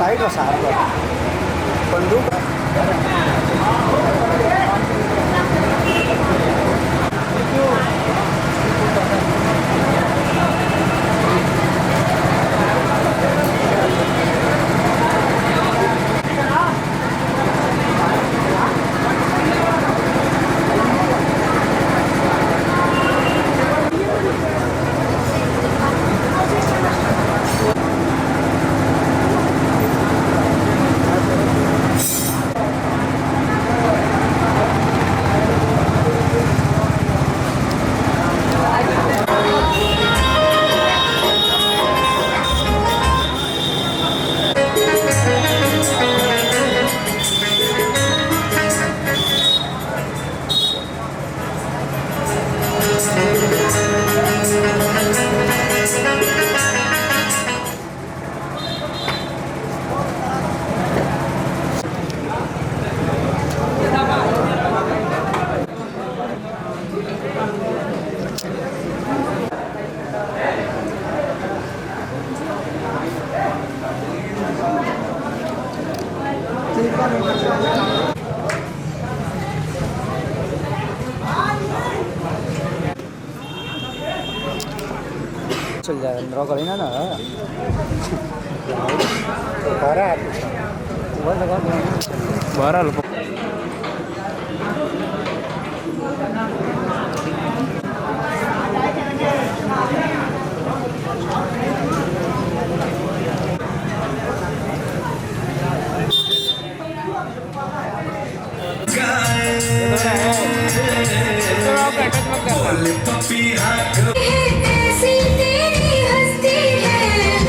Tight सारखं बंदूक चल जाएगा मेरा करी ना बारह लोग ऐसी तेरी हस्ती है,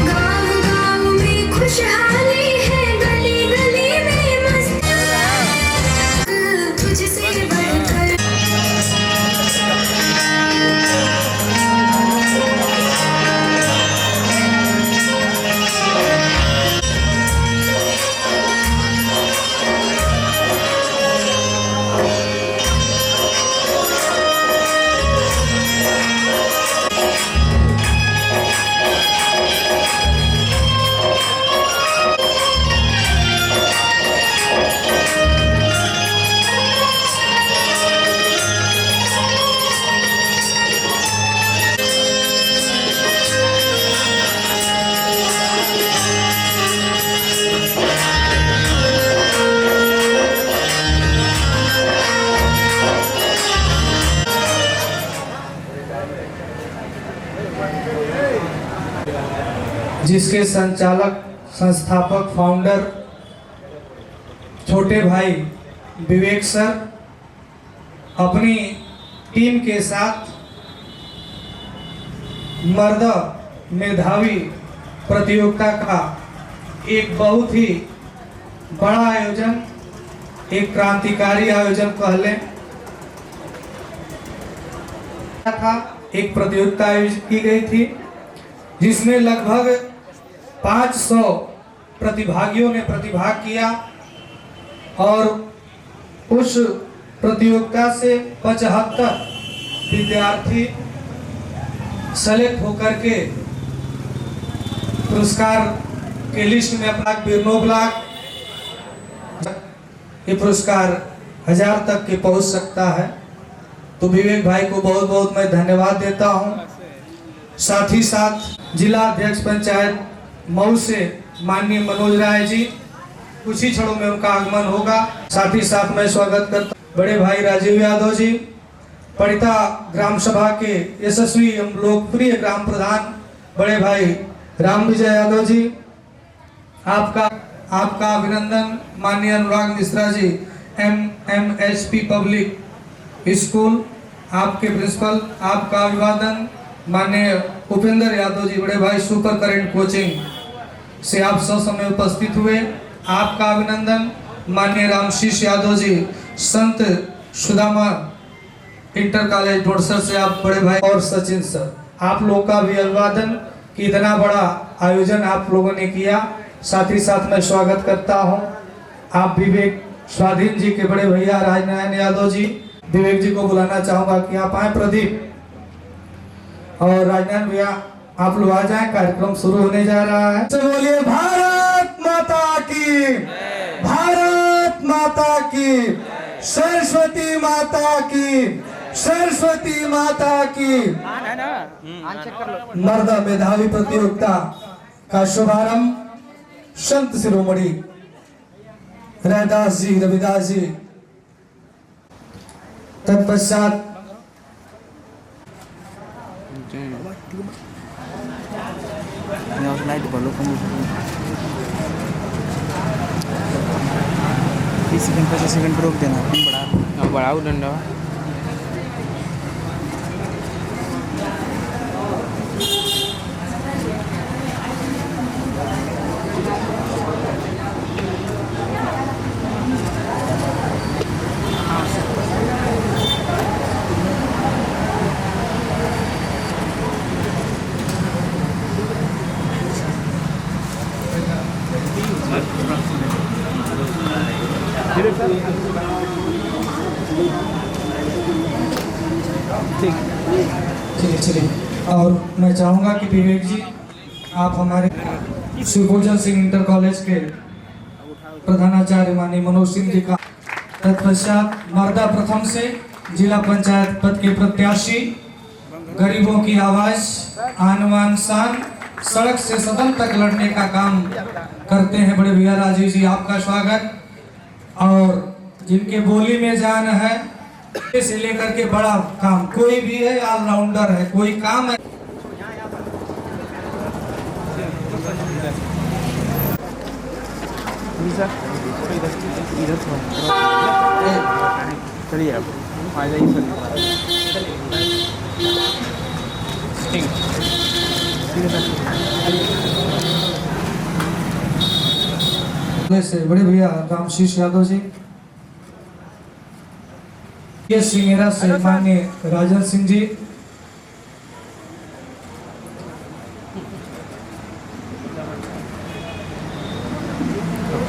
गाँव-गाँव में खुशहाली है, गली-गली में मस्ती, तुझसे बढ़कर जिसके संचालक संस्थापक फाउंडर छोटे भाई विवेक सर अपनी टीम के साथ मर्द मेधावी प्रतियोगिता का एक बहुत ही बड़ा आयोजन, एक क्रांतिकारी आयोजन कह लें था। एक प्रतियोगिता आयोजित की गई थी जिसमें लगभग 500 प्रतिभागियों ने प्रतिभाग किया और उस प्रतियोगिता से 75 विद्यार्थी सेलेक्ट होकर के पुरस्कार के लिस्ट में अपना बिरनो ब्लॉक ये पुरस्कार 1000 तक के पहुंच सकता है। तो विवेक भाई को बहुत बहुत मैं धन्यवाद देता हूं। साथ ही साथ जिला अध्यक्ष पंचायत मऊ से माननीय मनोज राय जी, कुछ ही क्षणों में उनका आगमन होगा। साथ ही साथ मैं स्वागत करता हूं बड़े भाई राजीव यादव जी, पड़िता ग्राम सभा के यशस्वी एवं लोकप्रिय ग्राम प्रधान बड़े भाई राम विजय यादव जी, आपका अभिनंदन। माननीय अनुराग Mishra ji, MMSP public school, आपके प्रिंसिपल, आपका अभिवादन। माननीय उपेंद्र यादव जी, बड़े भाई सुपर करंट कोचिंग से आप ससमय उपस्थित हुए, आपका अभिनंदन। माननीय रामशीष यादव जी, संत सुदामा इंटर कॉलेज बोरसर से आप बड़े भाई, और सचिन सर, आप लोगों का भी अभिवादन कि इतना बड़ा आयोजन आप लोगों ने किया। साथ ही साथ मैं स्वागत करता हूं आप विवेक स्वाधीन जी के बड़े भैया राजनारायण यादव जी। विवेक जी को बुलाना चाहूंगा कि आप आए। प्रदीप और राजनारायण भैया आप लोग आ जाए, कार्यक्रम शुरू होने जा रहा है। बोलिए भारत माता भारत माता की, सरस्वती माता की, सरस्वती माता की। मर्द मेधावी प्रतियोगिता का शुभारंभ संत शिरोमणि रैदास जी, रविदास जी, तत्पश्चात लाइट बोलो कम 20 सेकंड 50 सेकंड रोक देना, बढ़ाओ डंडा। चलिए। और मैं चाहूंगा कि विवेक जी आप हमारे शिवभोजन सिंह इंटर कॉलेज के प्रधानाचार्य माननीय मनोज सिंह जी का, तत्पश्चात मर्दा प्रथम से जिला पंचायत पद के प्रत्याशी, गरीबों की आवाज, आन बान शान, सड़क से सदन तक लड़ने का काम करते हैं बड़े भैया राजीव जी, आपका स्वागत। और जिनके बोली में जान है से लेकर के बड़ा काम, कोई भी है ऑलराउंडर है, कोई काम है। चलिए आप आ जाइए से बड़े भैया रामशीष यादव जी, ये सिंगेरा से माननीय राजन सिंह जी,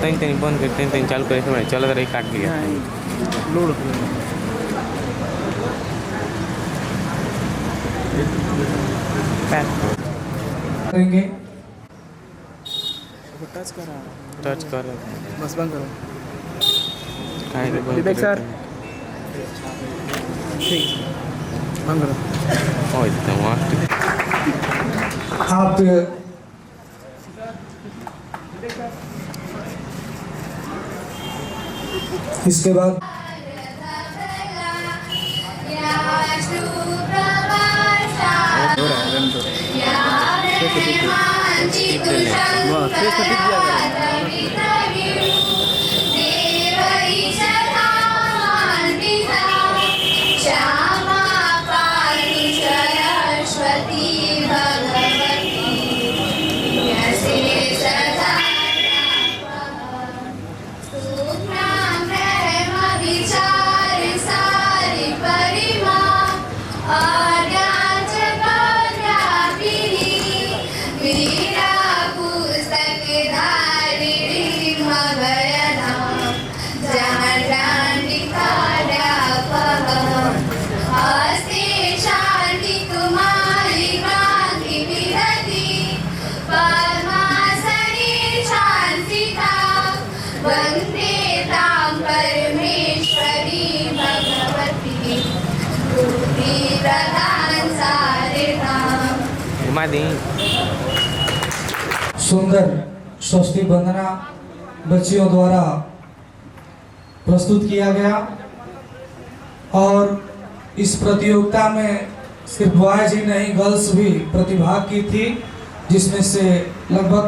तीन बंद करते हैं, चालू करे चल अगर काट दिया लोड करेंगे। टच कर बस बंद करो। विवेक सर ठीक बंद करो। आप इसके बाद सुंदर स्वस्ति वंदना बच्चियों द्वारा प्रस्तुत किया गया। और इस प्रतियोगिता में सिर्फ बॉयज ही नहीं, गर्ल्स भी प्रतिभाग की थी, जिसमें से लगभग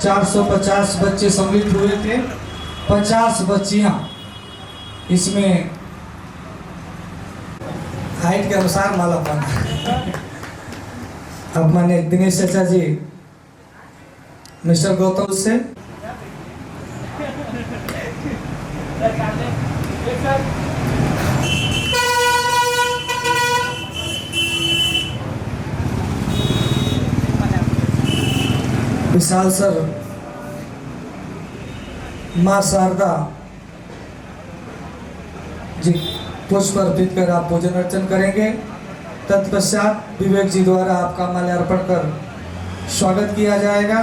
450 बच्चे सम्मिलित हुए थे। 50 बच्चियां इसमें हाइट के अनुसार माला पाना। अब माने दिनेश चाचा जी, मिस्टर गौतम से विशाल सर मां शारदा जी पुष्प अर्पित कर आप पूजन अर्चन करेंगे। तत्पश्चात विवेक जी द्वारा आपका माल्यार्पण कर स्वागत किया जाएगा।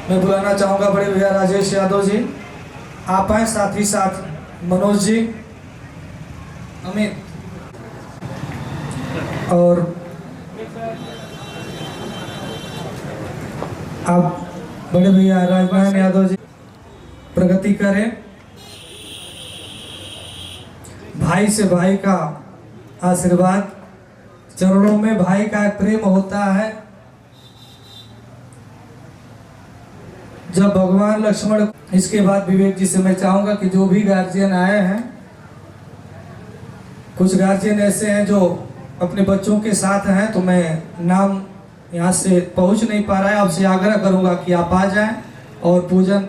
मैं बुलाना चाहूँगा बड़े भैया राजेश यादव जी, आप हैं, साथ ही साथ मनोज जी, अमित और आप बड़े भैया राजनारायण यादव जी प्रगति करें। भाई से भाई का आशीर्वाद, चरणों में भाई का प्रेम होता है। जब भगवान लक्ष्मण, इसके बाद विवेक जी से मैं चाहूंगा कि जो भी गार्जियन आए हैं, कुछ गार्जियन ऐसे हैं जो अपने बच्चों के साथ हैं, तो मैं नाम यहाँ से पहुँच नहीं पा रहा है, आपसे आग्रह करूंगा कि आप आ जाएं और पूजन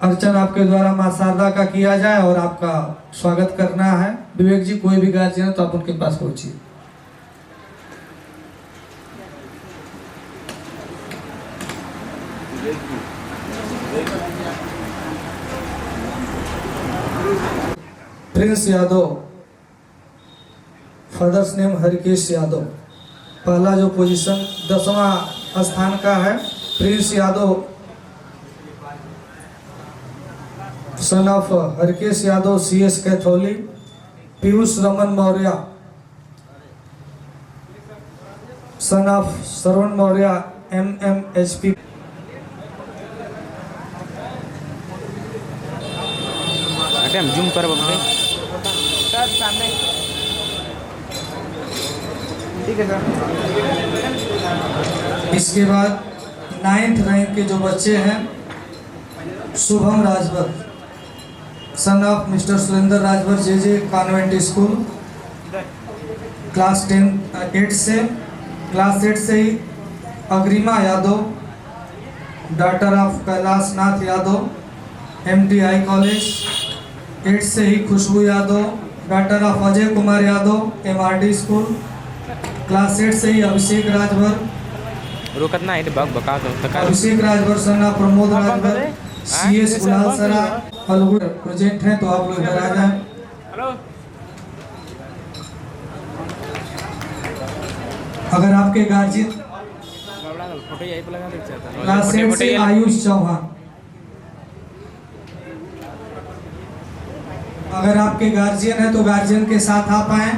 अर्चन आपके द्वारा माँ शारदा का किया जाए और आपका स्वागत करना है। विवेक जी, कोई भी गार्जियन है तो आप उनके पास पहुंचिए। Prince Yadav, father's name Harikesh Yadav, पहला जो पोजीशन 10वां स्थान का है। Prince Yadav son of Harkesh Yadav CS Katholi. Piyush Raman Maurya son of Shravan Maurya MMHP। अटे हम जूम कर बम्बे ठीक है सर। इसके बाद 9th रैंक के जो बच्चे हैं, Shubham Rajbhar son of mister Surendra Rajbhar JJ convent school. Class 8 से ही Agrima Yadav, daughter of Kailash Nath Yadav MTI college. 8 से ही Khushboo Yadav, daughter of Ajay Kumar Yadav MRD school. Class 8 से ही अभिषेक राजभर, रोकत ना है बग बका तो Abhishek Rajbhar son of Pramod Rajbhar CS Gulalsara फलगुड़ प्रोजेक्ट है, तो आप लोग इधर आ जाएं। अगर आपके गार्जियन क्लास 8 से आयुष चौहान, अगर आपके गार्जियन है तो गार्जियन के साथ आप आए।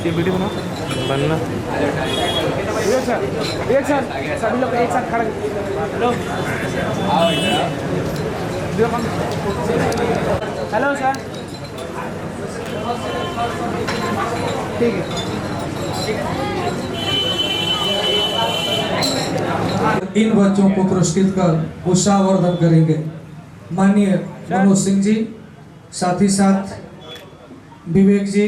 वीडियो बनना एक सर सभी लोग एक साथ खड़े। हेलो हेलो सर, ठीक है। इन बच्चों को पुरस्कृत कर उत्साहवर्धन करेंगे माननीय मनोज सिंह जी, साथ ही साथ विवेक जी।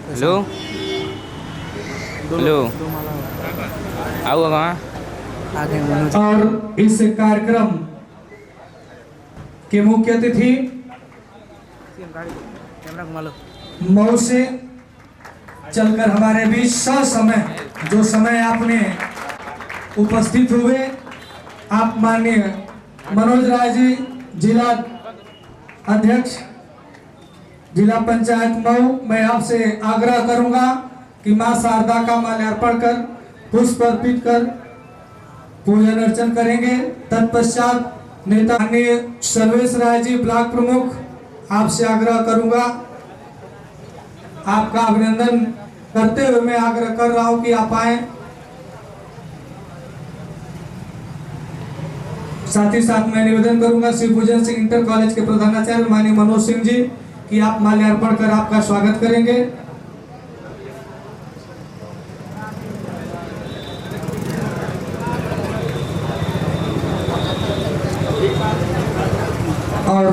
हेलो हेलो आओ कहाँ आगे मनोज। और इस कार्यक्रम के मुख्य अतिथि कैमरा घुमा लो। मऊ से चलकर हमारे बीच समय जो समय आपने उपस्थित हुए, आप माननीय मनोज राय जी, जिला अध्यक्ष जिला पंचायत मऊ, मैं आपसे आग्रह करूंगा कि मां शारदा का माल्यार्पण कर पुष्प अर्पित कर पूजन अर्चन करेंगे। तत्पश्चात नेता माननीय सर्वेश राय जी, ब्लॉक प्रमुख, आपसे आग्रह करूंगा, आपका अभिनंदन करते हुए मैं आग्रह कर रहा हूं कि आप आए। साथ ही साथ मैं निवेदन करूंगा श्री पूजन सिंह इंटर कॉलेज के प्रधानाचार्य माननीय मनोज सिंह जी कि आप माल्यार्पण कर आपका स्वागत करेंगे। और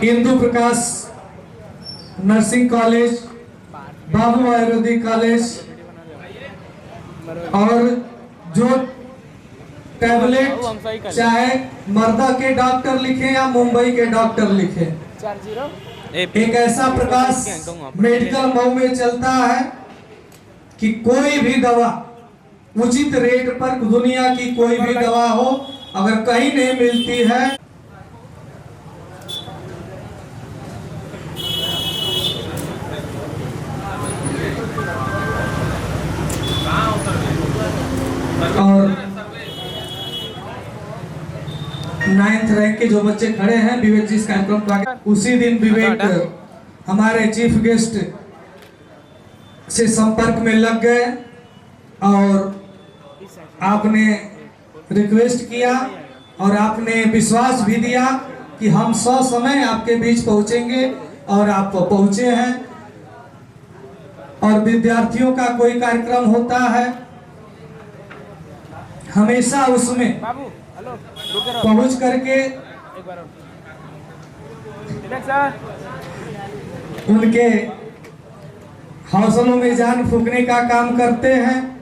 इंदु प्रकाश नर्सिंग कॉलेज, बाबू आयुर्वेदिक कॉलेज, और जो टैबलेट चाहे मर्दा के डॉक्टर लिखे या मुंबई के डॉक्टर लिखे, एक ऐसा प्रकाश मेडिकल मऊ में चलता है कि कोई भी दवा उचित रेट पर, दुनिया की कोई भी दवा हो अगर कहीं नहीं मिलती है और 9th रैंक के जो बच्चे खड़े हैं विवेक जी इस कार्यक्रम को आगे उसी दिन विवेक हमारे चीफ गेस्ट से संपर्क में लग गए और आपने रिक्वेस्ट किया और आपने विश्वास भी दिया कि हम समय आपके बीच पहुंचेंगे और आप पहुंचे हैं। और विद्यार्थियों का कोई कार्यक्रम होता है हमेशा उसमें पहुंच करके उनके हौसलों में जान फूंकने का काम करते हैं।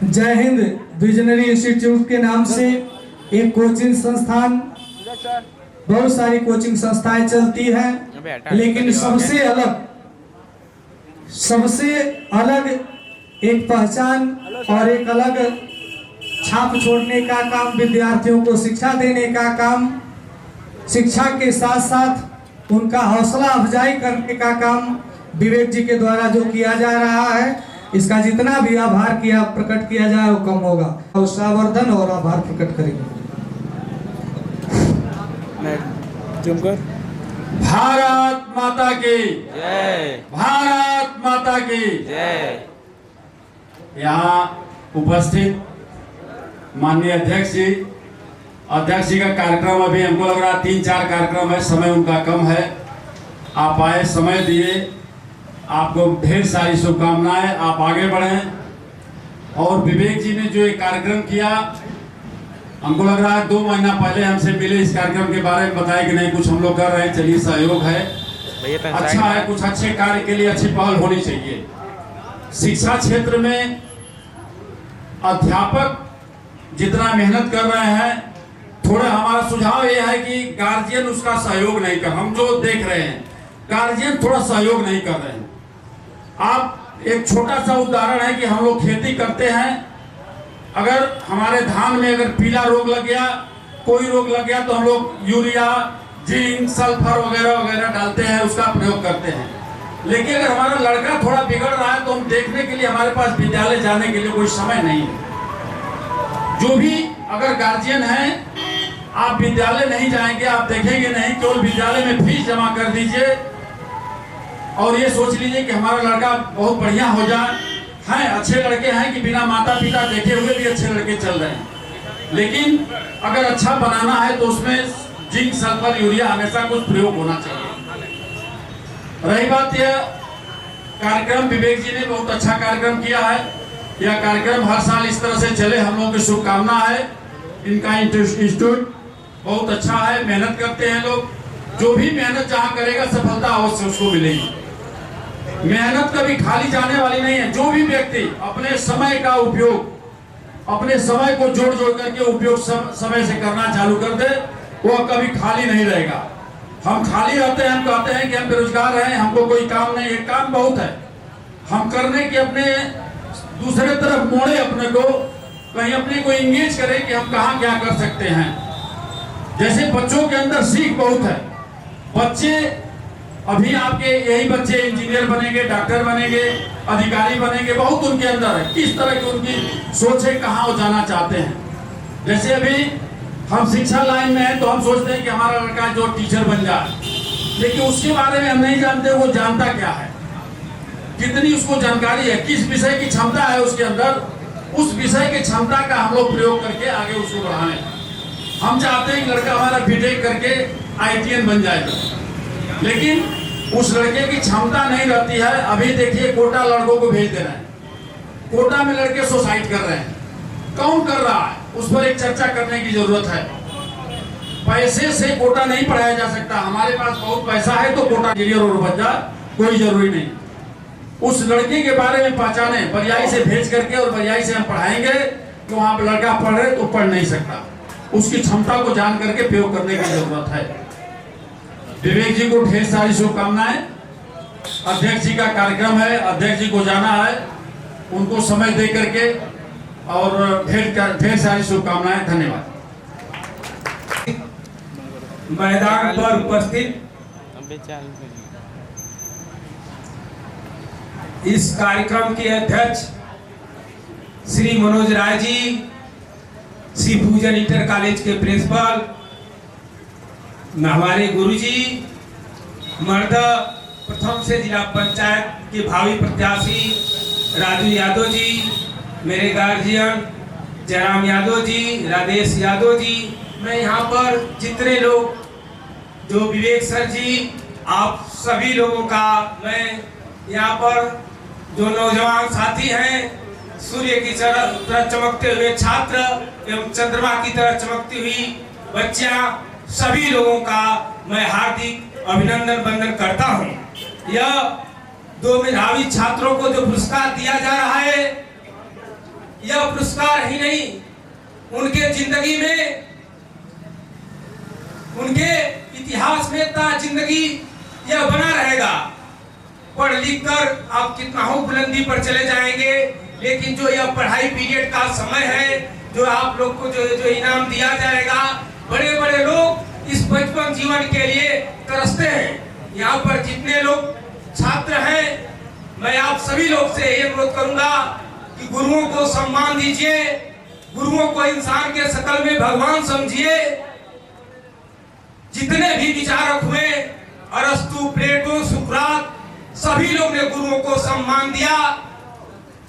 जय हिंद विजनरी इंस्टीट्यूट के नाम से एक कोचिंग संस्थान, बहुत सारी कोचिंग संस्थाएं चलती हैं, लेकिन सबसे अलग एक पहचान और एक अलग छाप छोड़ने का काम, विद्यार्थियों को शिक्षा देने का काम, शिक्षा के साथ साथ उनका हौसला अफजाई करने का काम विवेक जी के द्वारा जो किया जा रहा है, इसका जितना भी आभार प्रकट किया जाए वो कम होगा। उत्साहवर्धन और आभार प्रकट करेंगे। भारत माता की जय, भारत माता की जय। यहाँ उपस्थित माननीय अध्यक्ष जी का कार्यक्रम अभी हमको लग रहा 3-4 कार्यक्रम है, समय उनका कम है। आप आए, समय दिए, आपको ढेर सारी शुभकामनाएं, आप आगे बढ़ें। और विवेक जी ने जो एक कार्यक्रम किया, हमको लग रहा है 2 महीना पहले हमसे मिले, इस कार्यक्रम के बारे में बताया कि नहीं कुछ हम लोग कर रहे हैं, चलिए सहयोग है, अच्छा है, कुछ अच्छे कार्य के लिए अच्छी पहल होनी चाहिए। शिक्षा क्षेत्र में अध्यापक जितना मेहनत कर रहे हैं, थोड़ा हमारा सुझाव यह है कि गार्जियन उसका सहयोग नहीं कर, हम जो देख रहे हैं गार्जियन थोड़ा सहयोग नहीं कर रहे हैं। आप एक छोटा सा उदाहरण है कि हम लोग खेती करते हैं, अगर हमारे धान में अगर पीला रोग लग गया, कोई रोग लग गया, तो हम लोग यूरिया, जिंक, सल्फर वगैरह वगैरह डालते हैं, उसका प्रयोग करते हैं। लेकिन अगर हमारा लड़का थोड़ा बिगड़ रहा है तो हम देखने के लिए हमारे पास विद्यालय जाने के लिए कोई समय नहीं है। जो भी अगर गार्जियन है, आप विद्यालय नहीं जाएंगे, आप देखेंगे नहीं, केवल विद्यालय में फीस जमा कर दीजिए और ये सोच लीजिए कि हमारा लड़का बहुत बढ़िया हो जाए। हैं अच्छे लड़के हैं कि बिना माता पिता देखे हुए भी अच्छे लड़के चल रहे हैं, लेकिन अगर अच्छा बनाना है तो उसमें जिंक, सल्फर, यूरिया हमेशा कुछ प्रयोग होना चाहिए। रही बात यह कार्यक्रम, विवेक जी ने बहुत अच्छा कार्यक्रम किया है। यह कार्यक्रम हर साल इस तरह से चले, हम लोगों की शुभकामना है। इनका इंस्टीट्यूट बहुत अच्छा है, मेहनत करते हैं लोग। जो भी मेहनत जहाँ करेगा सफलता अवश्य उसको मिलेगी। मेहनत कभी खाली जाने वाली नहीं है। जो भी व्यक्ति अपने समय का उपयोग, अपने समय को जोड़ जोड़ करके उपयोग समय से करना चालू कर दे, वो कभी खाली नहीं रहेगा। हम खाली रहते हैं, हम कहते हैं कि हम बेरोजगार हैं, हमको कोई काम नहीं है। काम बहुत है, हम करने के अपने दूसरे तरफ मोड़े अपने को, कहीं अपने को इंगेज करें कि हम कहाँ क्या कर सकते हैं। जैसे बच्चों के अंदर सीख बहुत है। बच्चे अभी आपके यही बच्चे इंजीनियर बनेंगे, डॉक्टर बनेंगे, अधिकारी बनेंगे, बहुत उनके अंदर है। किस तरह की उनकी सोच है, कहाँ वो जाना चाहते हैं। जैसे अभी हम शिक्षा लाइन में हैं तो हम सोचते हैं कि हमारा लड़का जो टीचर बन जाए, लेकिन उसके बारे में हम नहीं जानते वो जानता क्या है, कितनी उसको जानकारी है, किस विषय की क्षमता है उसके अंदर। उस विषय की क्षमता का हम लोग प्रयोग करके आगे उसको बढ़ाएं। हम चाहते हैं कि लड़का हमारा बीटेक करके ITN बन जाएगा, लेकिन उस लड़के की क्षमता नहीं रहती है। अभी देखिए कोटा लड़कों को भेज दे रहे हैं, कोटा में लड़के सुसाइड कर रहे हैं। कौन कर रहा है, उस पर एक चर्चा करने की जरूरत है। पैसे से कोटा नहीं पढ़ाया जा सकता। हमारे पास बहुत पैसा है तो कोटा इंजीनियर और बन जा, कोई जरूरी नहीं। उस लड़के के बारे में पहचाने, पर्यायी से भेज करके और पर्यायी से हम पढ़ाएंगे तो वहां पर लड़का पढ़ रहे तो पढ़ नहीं सकता। उसकी क्षमता को जान करके प्रयोग करने की जरूरत है। विवेक जी को ढेर सारी शुभकामनाएं। अध्यक्ष जी का कार्यक्रम है, अध्यक्ष जी को जाना है, उनको समय दे करके और ढेर सारी शुभकामनाएं। धन्यवाद। मैदान पर उपस्थित अबे चाल इस कार्यक्रम के अध्यक्ष श्री मनोज राय जी, श्री पूजन इंटर कॉलेज के प्रिंसिपल, हमारे गुरुजी, मर्द प्रथम से जिला पंचायत के भावी प्रत्याशी राजू यादव जी, मेरे गार्जियन जयराम यादव जी, राजेश यादव जी, मैं यहाँ पर जितने लोग, जो विवेक सर जी, आप सभी लोगों का मैं यहाँ पर जो नौजवान साथी हैं, सूर्य की तरह चमकते हुए छात्र एवं चंद्रमा की तरह चमकती हुई बच्चियां, सभी लोगों का मैं हार्दिक अभिनंदन वंदन करता हूं। यह 2 मेधावी छात्रों को जो पुरस्कार दिया जा रहा है, यह पुरस्कार ही नहीं, उनके जिंदगी में, उनके इतिहास में जिंदगी यह बना रहेगा। पढ़ लिख कर आप कितना हो बुलंदी पर चले जाएंगे, लेकिन जो यह पढ़ाई पीरियड का समय है, जो आप लोग को जो इनाम दिया जाएगा, बड़े बड़े लोग इस बचपन जीवन के लिए तरसते हैं। यहाँ पर जितने लोग छात्र हैं, मैं आप सभी लोग से ये अनुरोध करूंगा कि गुरुओं को सम्मान दीजिए, गुरुओं को इंसान के शकल में भगवान समझिए। जितने भी विचारक हुए, अरस्तु, प्लेटो, सुकरात, सभी लोग ने गुरुओं को सम्मान दिया।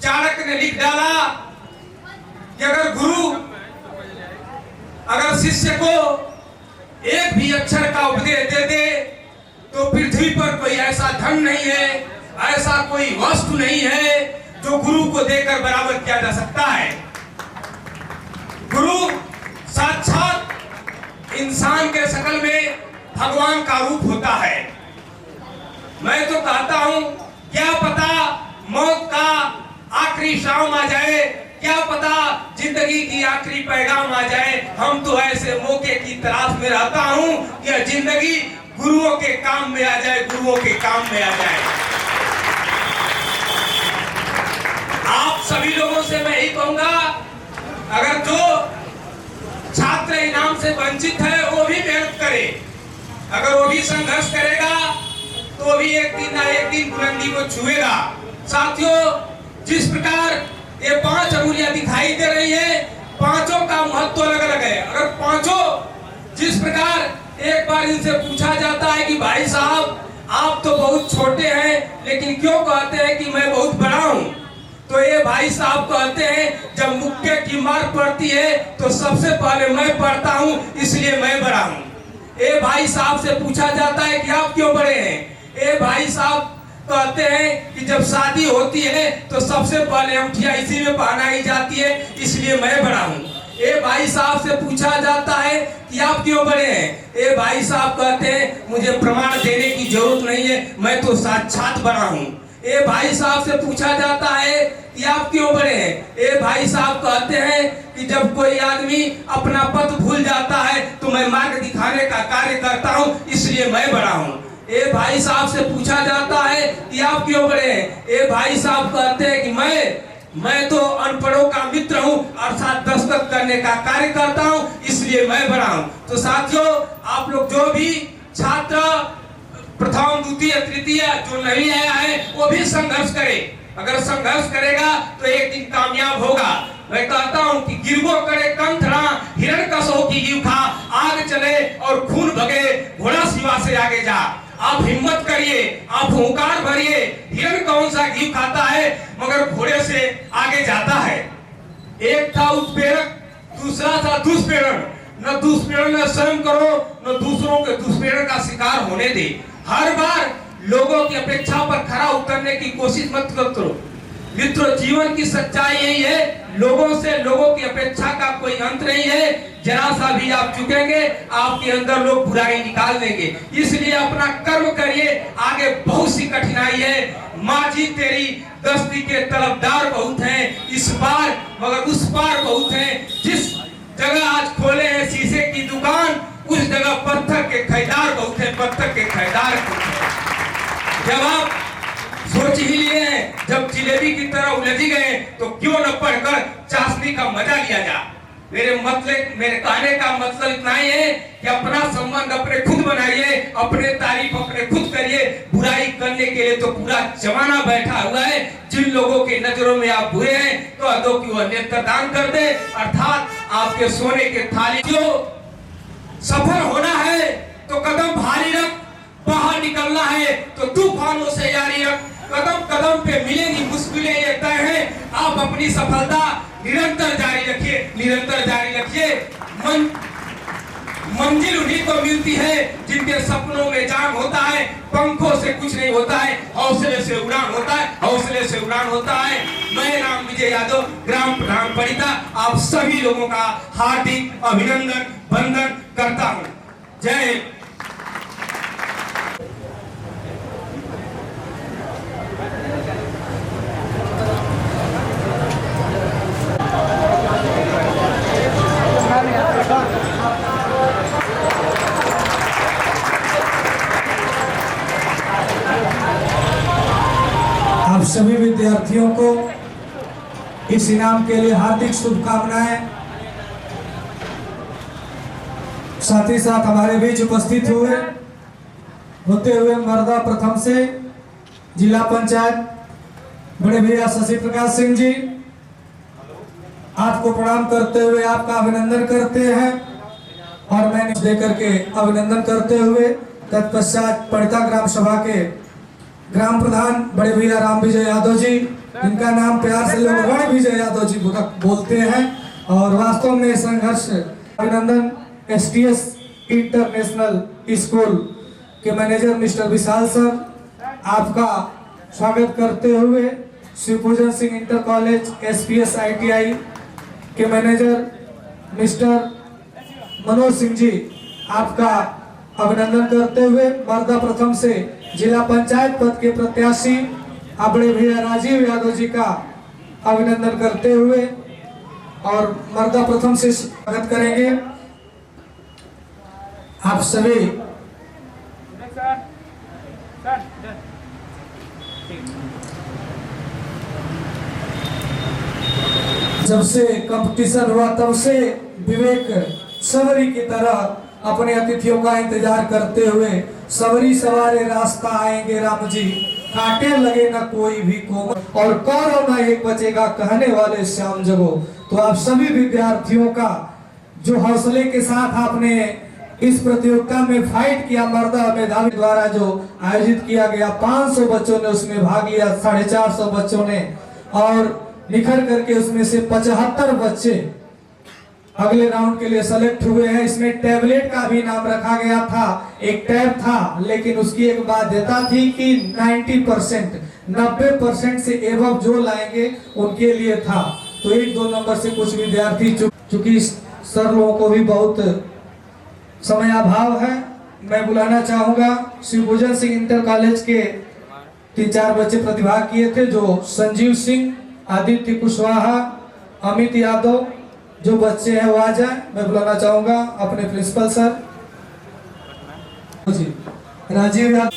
चाणक्य ने लिख डाला कि अगर शिष्य को एक भी अक्षर का उपदेश दे दे तो पृथ्वी पर कोई ऐसा धन नहीं है, ऐसा कोई वस्तु नहीं है जो गुरु को देकर बराबर किया जा सकता है। गुरु साक्षात इंसान के शकल में भगवान का रूप होता है। मैं तो कहता हूं, क्या पता मौत का आखिरी शाम आ जाए, क्या पता जिंदगी की आखिरी पैगाम आ जाए। हम तो ऐसे मौके की तलाश में रहता हूं कि यह जिंदगी गुरुओं के काम में आ जाए, गुरुओं के काम में आ जाए। आप सभी लोगों से मैं यही कहूंगा, अगर जो छात्र इनाम से वंचित है वो भी मेहनत करे, अगर वो भी संघर्ष करेगा तो भी एक दिन ना एक दिन बुलंदी को छुएगा। साथियों, जिस प्रकार ये 5 अंगुलियां दिखाई दे रही है, पांचों का महत्व अलग अलग है। अगर पांचों जिस प्रकार एक बार इनसे पूछा जाता है कि भाई साहब आप तो बहुत छोटे हैं, लेकिन क्यों कहते हैं कि मैं बहुत बड़ा हूं, तो ये भाई साहब कहते हैं जब मुक्के की मार पड़ती है तो सबसे पहले मैं पड़ता हूं, इसलिए मैं बड़ा हूं। ए भाई साहब से पूछा जाता है कि आप क्यों बड़े हैं, ए भाई साहब कहते हैं कि जब शादी होती है तो सबसे पहले अंगूठियां इसी में पहनाई जाती है, इसलिए मैं बड़ा हूं। ए भाई साहब से पूछा जाता है कि आप क्यों बड़े हैं, ए भाई साहब कहते हैं मुझे प्रमाण देने की जरूरत नहीं है, मैं तो साक्षात बड़ा हूं। ए भाई साहब से पूछा जाता है कि आप क्यों बड़े हैं, ए भाई साहब कहते हैं कि जब कोई आदमी अपना पथ भूल जाता है तो मैं मार्ग दिखाने का कार्य करता हूं, इसलिए मैं बड़ा हूं। ए भाई साहब से पूछा जाता है कि आप क्यों बड़े हैं, ए भाई साहब कहते हैं कि मैं तो अनपढ़ों का मित्र हूं, अर्थात दस्तखत करने का कार्य करता हूं, इसलिए मैं बड़ा हूं। तो साथियों, आप लोग जो भी छात्र प्रथम, द्वितीय, तृतीय जो नहीं आया है वो भी संघर्ष करे। अगर संघर्ष करेगा तो एक दिन कामयाब होगा। मैं कहता हूं कि गिरबो करे कंथड़ा, हिरण्यकशों की जीव खा, आग चले और खून भगे, घोड़ा शिवा से आगे जा। आप हिम्मत करिए, आप हुंकार भरिए। हिरण कौन सा घी खाता है मगर घोड़े से आगे जाता है। एक था उत्प्रेरक, दूसरा था दुष्प्रेरण। न दुष्प्रेरण न स्वयं करो, न दूसरों के दुष्प्रेरण का शिकार होने दे। हर बार लोगों की अपेक्षा पर खरा उतरने की कोशिश मत करो मित्रों। जीवन की सच्चाई यही है, लोगों से लोगों की अपेक्षा का कोई अंत नहीं है। जरा सा भी आप चुकेंगे, आपके अंदर लोग बुराई निकाल देंगे। इसलिए अपना कर्म करिए, आगे बहुत सी कठिनाई है। माँ जी तेरी दस्ती के तलबदार बहुत हैं, इस बार मगर उस पार बहुत हैं। जिस जगह आज खोले हैं शीशे की दुकान, उस जगह पत्थर के खरीदार बहुत हैं, पत्थर के खरीदार बहुत हैं। जब आप सोच ही लिए हैं, जब जिलेबी की तरह उलझ गए तो क्यों न पढ़कर चाशनी मस्ती का मजा लिया जा। मेरे कहने का मतलब इतना ही है कि अपना संबंध अपने खुद बनाइए, अपने तारीफ अपने खुद करिए। बुराई करने के लिए तो पूरा जमाना बैठा हुआ है। जिन लोगों की नजरों में आप बुरे हैं तो अदो की वो नेत्र दान कर दे, अर्थात आपके सोने के थाली। जो सफल होना है तो कदम भारी रख, बाहर निकलना है तो तूफानों से यारी रख। कदम कदम पे मिलेंगी मुश्किलें, ये तय है। आप अपनी सफलता निरंतर जारी रखिए, निरंतर जारी रखिए। मंजिल उन्हीं को मिलती है जिनके सपनों में जान होता है। पंखों से कुछ नहीं होता है, हौसले से उड़ान होता है, हौसले से उड़ान होता है। मैं राम विजय यादव, ग्राम प्रधान परिता, आप सभी लोगों का हार्दिक अभिनंदन वंदन करता हूँ। जय हिंद। आप सभी विद्यार्थियों को इस इनाम के लिए हार्दिक शुभकामनाएं। साथ ही साथ हमारे बीच उपस्थित होते हुए मर्दा प्रथम से जिला पंचायत बड़े भैया शशि प्रकाश सिंह जी, आपको प्रणाम करते हुए आपका अभिनंदन करते हैं और मैंने देकर के अभिनंदन करते हुए तत्पश्चात पड़ता ग्राम सभा के ग्राम प्रधान बड़े भैया राम विजय यादव जी, इनका नाम प्यार से लोग रण विजय यादव जी बोलते हैं, और वास्तव में संघर्ष अभिनंदन STS इंटरनेशनल स्कूल के मैनेजर मिस्टर विशाल सर, आपका स्वागत करते हुए Shivpujan Singh inter college SPS ITI के मैनेजर मिस्टर मनोज सिंह जी, आपका अभिनंदन करते हुए मर्दा प्रथम से जिला पंचायत पद के प्रत्याशी बड़े भैया राजीव यादव जी का अभिनंदन करते हुए और मर्दा प्रथम से स्वागत करेंगे आप सभी। जब से कंपटीशन हुआ तब से विवेक सबरी की तरह अपने अतिथियों का इंतजार करते हुए सबरी सवारे रास्ता आएंगे राम जी, काटे लगे न कोई भी कोमल और कौरव न एक बचेगा कहने वाले श्याम जगो। तो आप सभी विद्यार्थियों का जो हौसले के साथ आपने इस प्रतियोगिता में फाइट किया, मर्दा मेधावी द्वारा जो आयोजित किया गया, 500 बच्चों ने उसमें भाग लिया, 450 बच्चों ने, और निखर करके उसमें से 75 बच्चे अगले राउंड के लिए सेलेक्ट हुए हैं। इसमें टैबलेट का भी नाम रखा गया था, एक टैब था, लेकिन उसकी एक बाध्यता थी कि 90% से एबव जो लाएंगे उनके लिए था। तो 1-2 नंबर से कुछ विद्यार्थी, चूंकि सर लोगों को भी बहुत समय अभाव है, मैं बुलाना चाहूंगा शिवपूजन सिंह इंटर कॉलेज के 3-4 बच्चे प्रतिभाग किए थे, जो संजीव सिंह, आदित्य कुशवाहा, अमित यादव, जो बच्चे हैं वो आ जाए। मैं बुलाना चाहूंगा अपने principal sir ji, Rajeev Yadav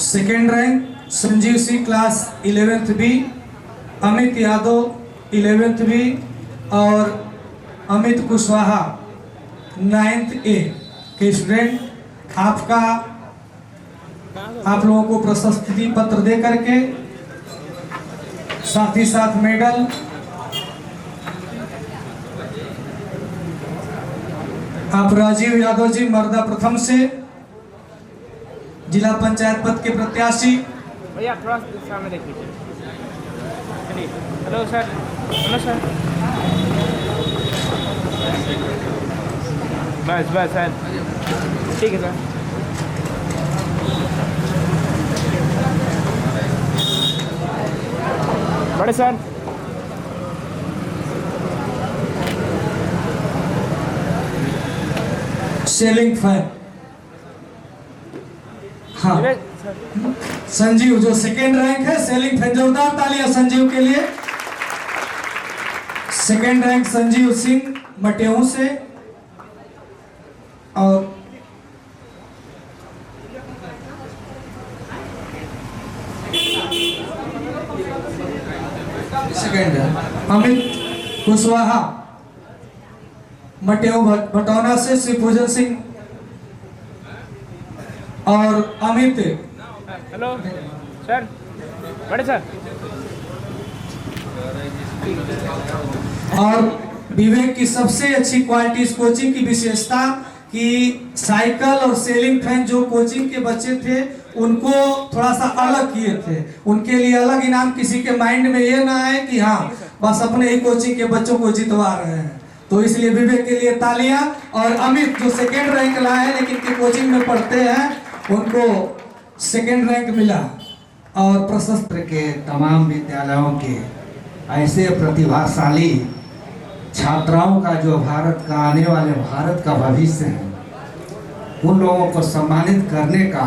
second rank, Sanjeev Singh class 11th B, Amit Yadav 11th B और अमित कुशवाहा 9th A के स्टूडेंट। आप लोगों को प्रशस्ति पत्र दे करके साथ ही साथ मेडल, आप राजीव यादव जी मर्दा प्रथम से जिला पंचायत पद के प्रत्याशी। भैया थोड़ा सामने देख लीजिए। हेलो सर, हेलो सर, बस बस सर, ठीक है सर। बड़े सर, सेलिंग फैन, हाँ संजीव जो सेकेंड रैंक है, सेलिंग फैन, जोरदार तालियां संजीव के लिए। सेकेंड रैंक संजीव सिंह मटेऊ से, और सेकेंड अमित कुशवाहा, मटेऊ भटौना से श्री पूजन सिंह और अमित हेलो सर, बड़े सर। और विवेक की सबसे अच्छी क्वालिटी इस कोचिंग की विशेषता कि साइकिल और सेलिंग फैन जो कोचिंग के बच्चे थे उनको थोड़ा सा अलग किए थे। उनके लिए अलग इनाम, किसी के माइंड में ये ना आए कि हाँ बस अपने ही कोचिंग के बच्चों को जितवा रहे हैं। तो इसलिए विवेक के लिए तालियां। और अमित जो सेकेंड रैंक लाए हैं लेकिन के कोचिंग में पढ़ते हैं, उनको सेकेंड रैंक मिला। और प्रशस्त के तमाम विद्यालयों के ऐसे प्रतिभाशाली छात्राओं का जो भारत का आने वाले भारत का भविष्य है, उन लोगों को सम्मानित करने का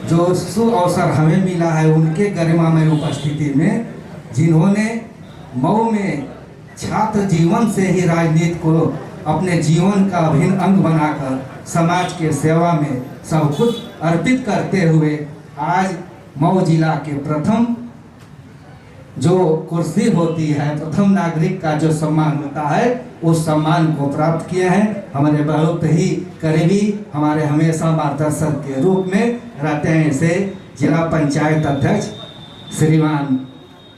जो शुभ अवसर हमें मिला है, उनके गरिमामय उपस्थिति में, जिन्होंने मऊ में छात्र जीवन से ही राजनीति को अपने जीवन का अभिन्न अंग बनाकर समाज के सेवा में सब कुछ अर्पित करते हुए आज मऊ जिला के प्रथम जो कुर्सी होती है, प्रथम नागरिक का जो सम्मान होता है, उस सम्मान को प्राप्त किए हैं। हमारे बहुत ही करीबी, हमारे हमेशा मार्गदर्शक के रूप में रहते हैं इसे जिला पंचायत अध्यक्ष श्रीमान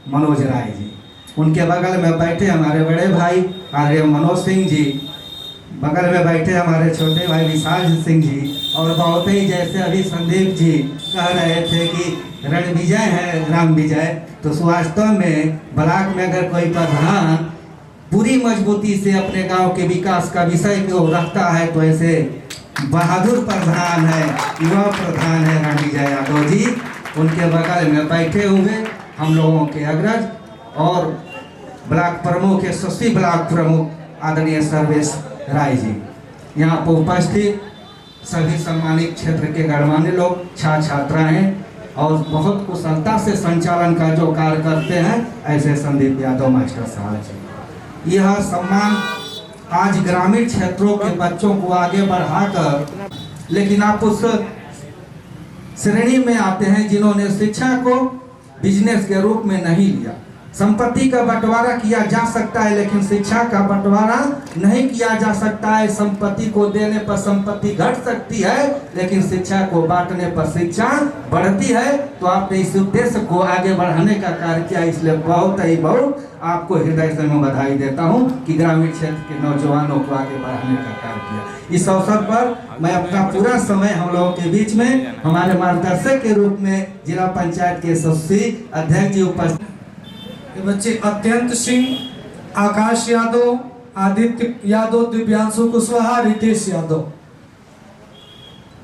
मनोज राय जी। उनके बगल में बैठे हमारे बड़े भाई आर्य मनोज सिंह जी, बगल में बैठे हमारे छोटे भाई विशाल सिंह जी, और बहुत ही जैसे अभी संदीप जी कह रहे थे कि रण विजय है ग्राम विजय, तो वास्तव में ब्लॉक में अगर कोई प्रधान पूरी मजबूती से अपने गांव के विकास का विषय को रखता है तो ऐसे बहादुर प्रधान है, युवा प्रधान है रण विजय यादव जी। उनके बगल में बैठे हुए हम लोगों के अग्रज और ब्लॉक प्रमुख, यशस्वी ब्लॉक प्रमुख आदरणीय सर्वेश राय जी, यहाँ पर उपस्थित सभी सम्मानित क्षेत्र के गणमान्य लोग, छात्र छात्राएं और बहुत कुशलता से संचालन का जो कार्य करते हैं ऐसे संदीप यादव मास्टर साहब जी। यह सम्मान आज ग्रामीण क्षेत्रों के बच्चों को आगे बढ़ाकर, लेकिन आप उस श्रेणी में आते हैं जिन्होंने शिक्षा को बिजनेस के रूप में नहीं लिया। संपत्ति का बंटवारा किया जा सकता है लेकिन शिक्षा का बंटवारा नहीं किया जा सकता है। संपत्ति को देने पर संपत्ति घट सकती है लेकिन शिक्षा को बांटने पर शिक्षा बढ़ती है। तो आपने इस उद्देश्य को आगे बढ़ाने का कार्य किया, इसलिए बहुत आपको हृदय से मैं बधाई देता हूं कि ग्रामीण क्षेत्र के नौजवानों को आगे बढ़ाने का कार्य किया। इस अवसर पर मैं अपना पूरा समय हम लोगों के बीच में हमारे मार्गदर्शक के रूप में जिला पंचायत के यशस्वी अध्यक्ष जी उपस्थित। ये बच्चे अत्यंत सिंह, आकाश यादव, आदित्य यादव, दिव्यांशु कुशवाहा, रितेश यादव,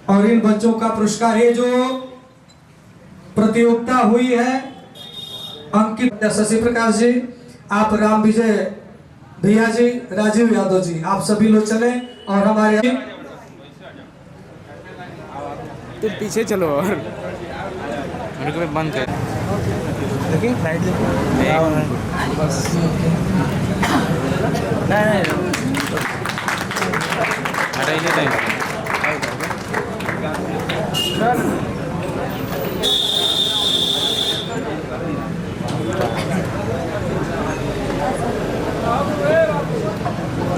और इन बच्चों का पुरस्कार, ये जो प्रतियोगिता हुई है अंकित शशि प्रकाश जी, आप राम विजय भैया जी, राजीव यादव जी, आप सभी लोग चले और हमारे तुम पीछे चलो और मेरे को बंद कर। देखिए लाइट देखिए। नहीं हटाइए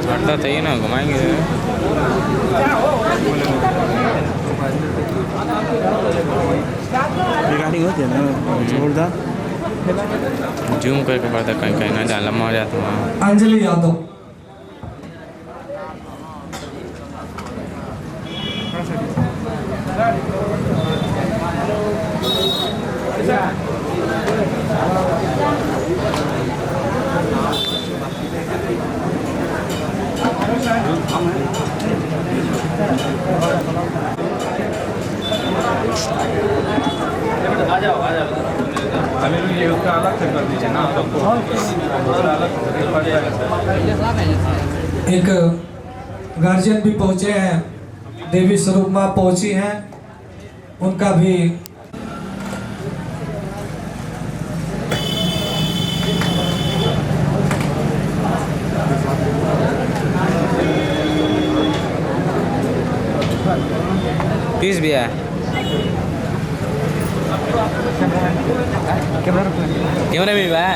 हटता चाहिए ना, घुमाएंगे। रिकॉर्डिंग होती है ना, जोरदार जूम करके पड़ता, कहीं कहीं ना जहाँ लम्बा हो जाता वहाँ। अंजलि यादव, ये उसका अलग से कर दीजिए ना सबको, एक गार्जियन भी पहुंचे हैं, देवी स्वरूप माँ पहुंची हैं, उनका भी पीस भी है। कैमरा भी है।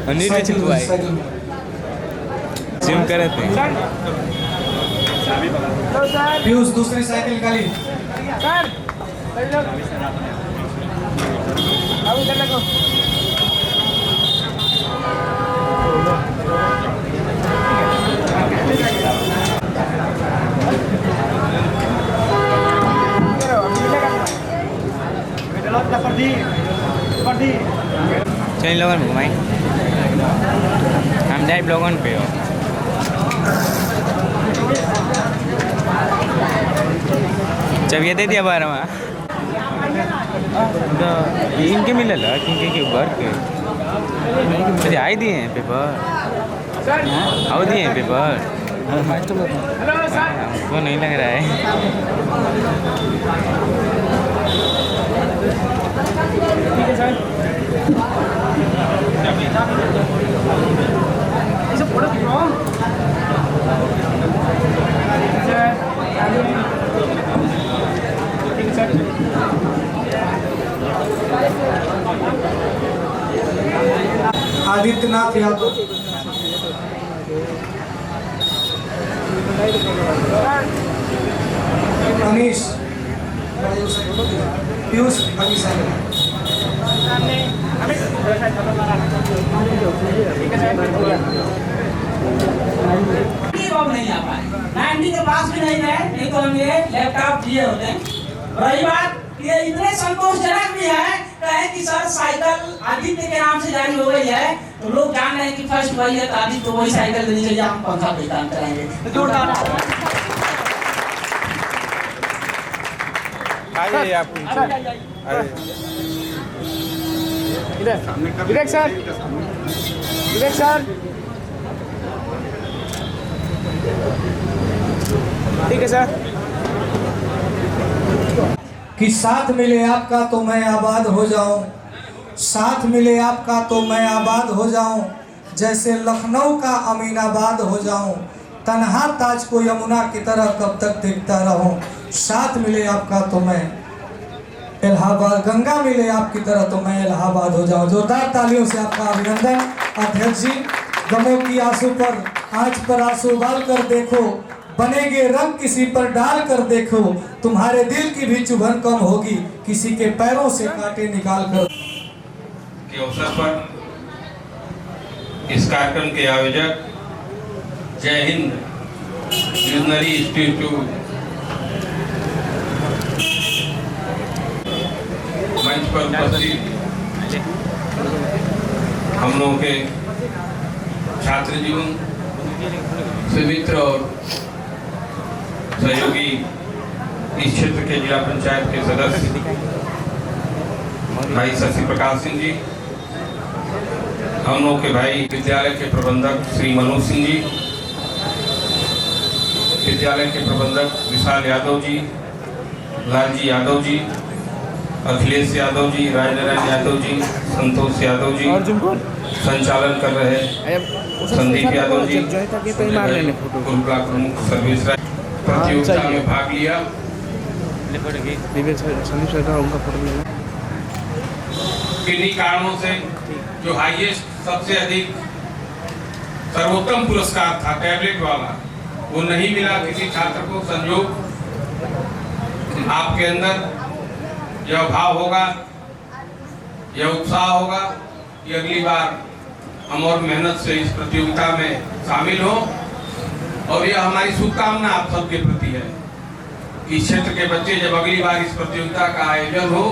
अनिल ने चिपकाए जिम करे थे पीयूष दूसरी साइकिल खाली। सर अब इधर लगो। चल लोगन घुमाई हम जाए लोगन पे हो जब ये दे दिया बारह इनके मिले ला क्योंकि घर के मुझे आई दिए हैं पेपर आओ दिए हैं पेपर हेलो सर। हमको नहीं लग रहा है ठीक है सर। इसे फोटो खिंचवाओ। ठीक है सर। आदित्यनाथ यादव, अनीश, पीयूष अभी साइकिल। अब नहीं आ पाए 90 के पास भी नहीं गए, नहीं तो हम ये लैपटॉप दिए होते। रही बात ये इतने संतोषजनक भी है कहे कि सर साइकिल आदित्य के नाम से जारी हो गई है, तो लोग जान रहे हैं कि फर्स्ट वही है, तो आदित्य तो वही साइकिल देनी चाहिए, हम पंखा पे काम कराएंगे। तो जोरदार आइए आप इधर विवेक सर। विवेक सर ठीक है सर। कि साथ मिले आपका तो मैं आबाद हो जाऊं, साथ मिले आपका तो मैं आबाद हो जाऊं, जैसे लखनऊ का अमीनाबाद हो जाऊं, तन्हा ताज को यमुना की तरह कब तक देखता रहूं, साथ मिले आपका तो मैं इलाहाबाद, गंगा मिले आपकी तरह तो मैं इलाहाबाद हो जाऊं। जोरदार तालियों से आपका अभिनंदन अध्यक्ष जी। गमों की आंसू पर आंच पर आंसू उबाल कर देखो, बनेगे रंग किसी पर डाल कर देखो, तुम्हारे दिल की भी चुभन कम होगी किसी के पैरों से कांटे निकाल कर। के अवसर पर इस कार्यक्रम के आयोजक जय हिंद विजनरी इंस्टीट्यूट मंच पर उपस्थित हम लोगों के छात्र जीवन से मित्र और सहयोगी इस क्षेत्र के जिला पंचायत के सदस्य भाई शशि प्रकाश सिंह जी, हम लोग के भाई विद्यालय के प्रबंधक श्री मनोज सिंह जी, विद्यालय के प्रबंधक विशाल यादव जी, लालजी यादव जी, अखिलेश यादव जी, राजनारायण यादव जी, संतोष यादव जी, संचालन कर रहे संदीप यादव जी, गुरुकुला प्रमुख सर्वेश राय प्रतियोगिता में भाग लिया। किन्हीं कारणों से जो हाईएस्ट सबसे अधिक सर्वोत्तम पुरस्कार था टैबलेट वाला, वो नहीं मिला किसी छात्र को। संयोग आपके अंदर यह भाव होगा, यह उत्साह होगा कि अगली बार हम और मेहनत से इस प्रतियोगिता में शामिल हो, और यह हमारी शुभकामना आप सबके प्रति है कि इस क्षेत्र के बच्चे जब अगली बार इस प्रतियोगिता का आयोजन हो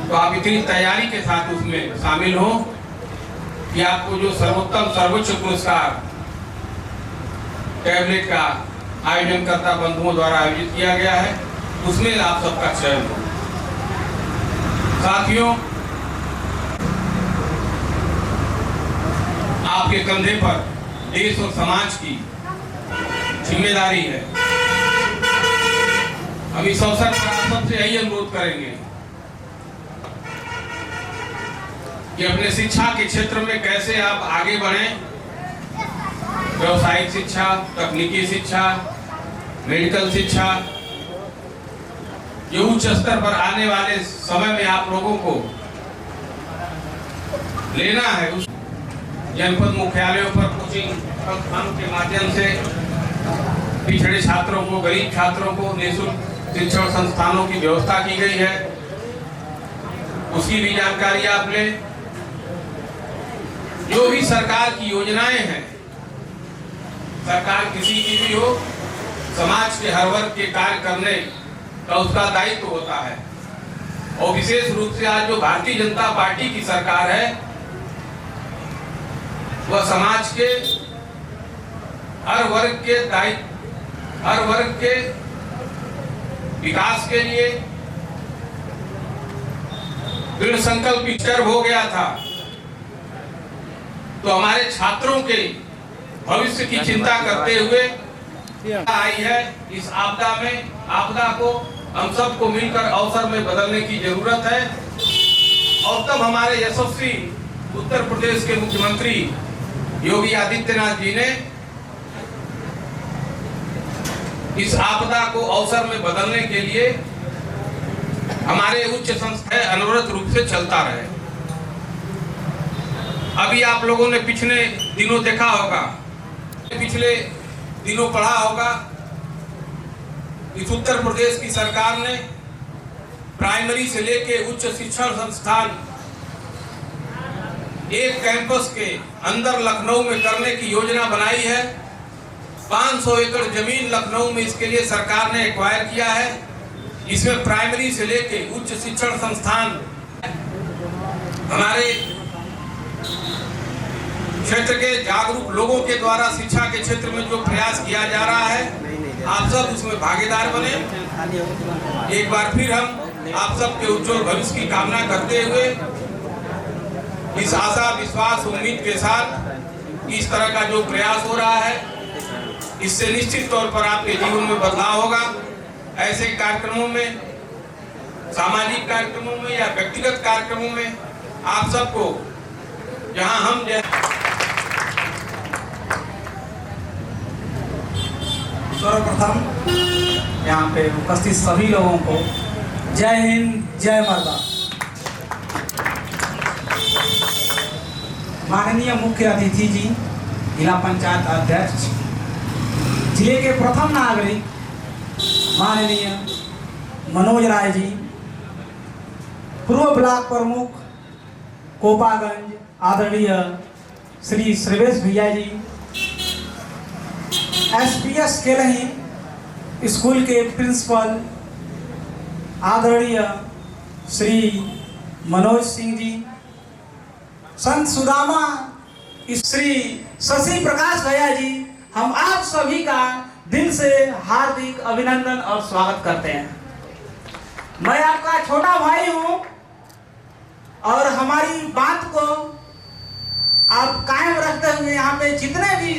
तो आप इतनी तैयारी के साथ उसमें शामिल हो कि आपको जो सर्वोत्तम सर्वोच्च पुरस्कार टैबलेट का आयोजनकर्ता बंधुओं द्वारा आयोजित किया गया है उसमें आप सबका चयन हो। साथियों, आपके कंधे पर देश और समाज की जिम्मेदारी है। हम इस अवसर पर आप सबसे यही अनुरोध करेंगे कि अपने शिक्षा के क्षेत्र में कैसे आप आगे बढ़ें। व्यवसायिक शिक्षा, तकनीकी शिक्षा, मेडिकल शिक्षा, ये उच्च स्तर पर आने वाले समय में आप लोगों को लेना है। जनपद मुख्यालयों पर कोचिंग संस्थानों के माध्यम से पिछड़े छात्रों को, गरीब छात्रों को निःशुल्क शिक्षण संस्थानों की व्यवस्था की गई है, उसकी भी जानकारी आप लें। जो भी सरकार की योजनाएं हैं, सरकार किसी की भी हो, समाज के हर वर्ग के कार्य करने का उसका दायित्व होता है। और विशेष रूप से आज जो भारतीय जनता पार्टी की सरकार है, वह समाज के हर वर्ग के विकास के लिए दृढ़ संकल्प चर्व हो गया था। तो हमारे छात्रों के भविष्य की चिंता करते हुए आई है। इस आपदा को हम सबको मिलकर अवसर में बदलने की जरूरत है। और तब हमारे यशस्वी उत्तर प्रदेश के मुख्यमंत्री योगी आदित्यनाथ जी ने इस आपदा को अवसर में बदलने के लिए हमारे उच्च संस्थाएं अनवरत रूप से चलता रहे। अभी आप लोगों ने पिछले दिनों देखा होगा, पिछले दिनों पढ़ा होगा, इस उत्तर प्रदेश की सरकार ने प्राइमरी से लेके उच्च शिक्षण संस्थान एक कैंपस के अंदर लखनऊ में करने की योजना बनाई है। 500 एकड़ जमीन लखनऊ में इसके लिए सरकार ने एक्वायर किया है। इसमें प्राइमरी से लेके उच्च शिक्षण संस्थान, हमारे क्षेत्र के जागरूक लोगों के द्वारा शिक्षा के क्षेत्र में जो प्रयास किया जा रहा है, आप सब उसमें भागीदार बने। एक बार फिर हम आप सबके उज्जवल भविष्य की कामना करते हुए इस आशा, विश्वास, उम्मीद के साथ इस तरह का जो प्रयास हो रहा है, इससे निश्चित तौर पर आपके जीवन में बदलाव होगा। ऐसे कार्यक्रमों में, सामाजिक कार्यक्रमों में या व्यक्तिगत कार्यक्रमों में आप सबको, जहां हम सर्वप्रथम यहाँ पे उपस्थित सभी लोगों को जय हिंद, जय माता। माननीय मुख्य अतिथि जी, जिला पंचायत अध्यक्ष, जिले के प्रथम नागरिक माननीय मनोज राय जी, पूर्व ब्लॉक प्रमुख कोपागंज आदरणीय श्री श्रीवेश भैया जी, एसपीएस केलही स्कूल के प्रिंसिपल आदरणीय श्री मनोज सिंह जी, संत सुदामा श्री शशि प्रकाश भैया जी, हम आप सभी का दिल से हार्दिक अभिनंदन और स्वागत करते हैं। मैं आपका छोटा भाई हूं और हमारी बात को आप कायम रखते हुए यहाँ पे जितने भी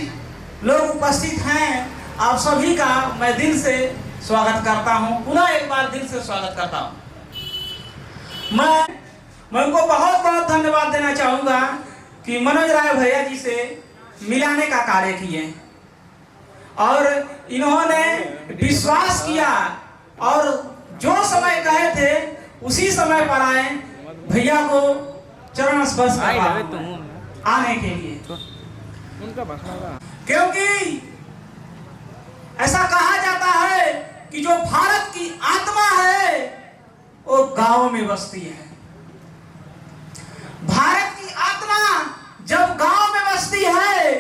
लोग उपस्थित हैं, आप सभी का मैं दिल से स्वागत करता हूं। पुनः एक बार दिल से स्वागत करता हूं। मैं उनको बहुत बहुत धन्यवाद देना चाहूँगा कि मनोज राय भैया जी से मिलाने का कार्य किए और इन्होंने विश्वास किया और जो समय कहे थे उसी समय पर आए, भैया को चरण स्पर्श आने के लिए। क्योंकि ऐसा कहा जाता है कि जो भारत की आत्मा है वो गांव में बसती है। भारत की आत्मा जब गांव में बसती है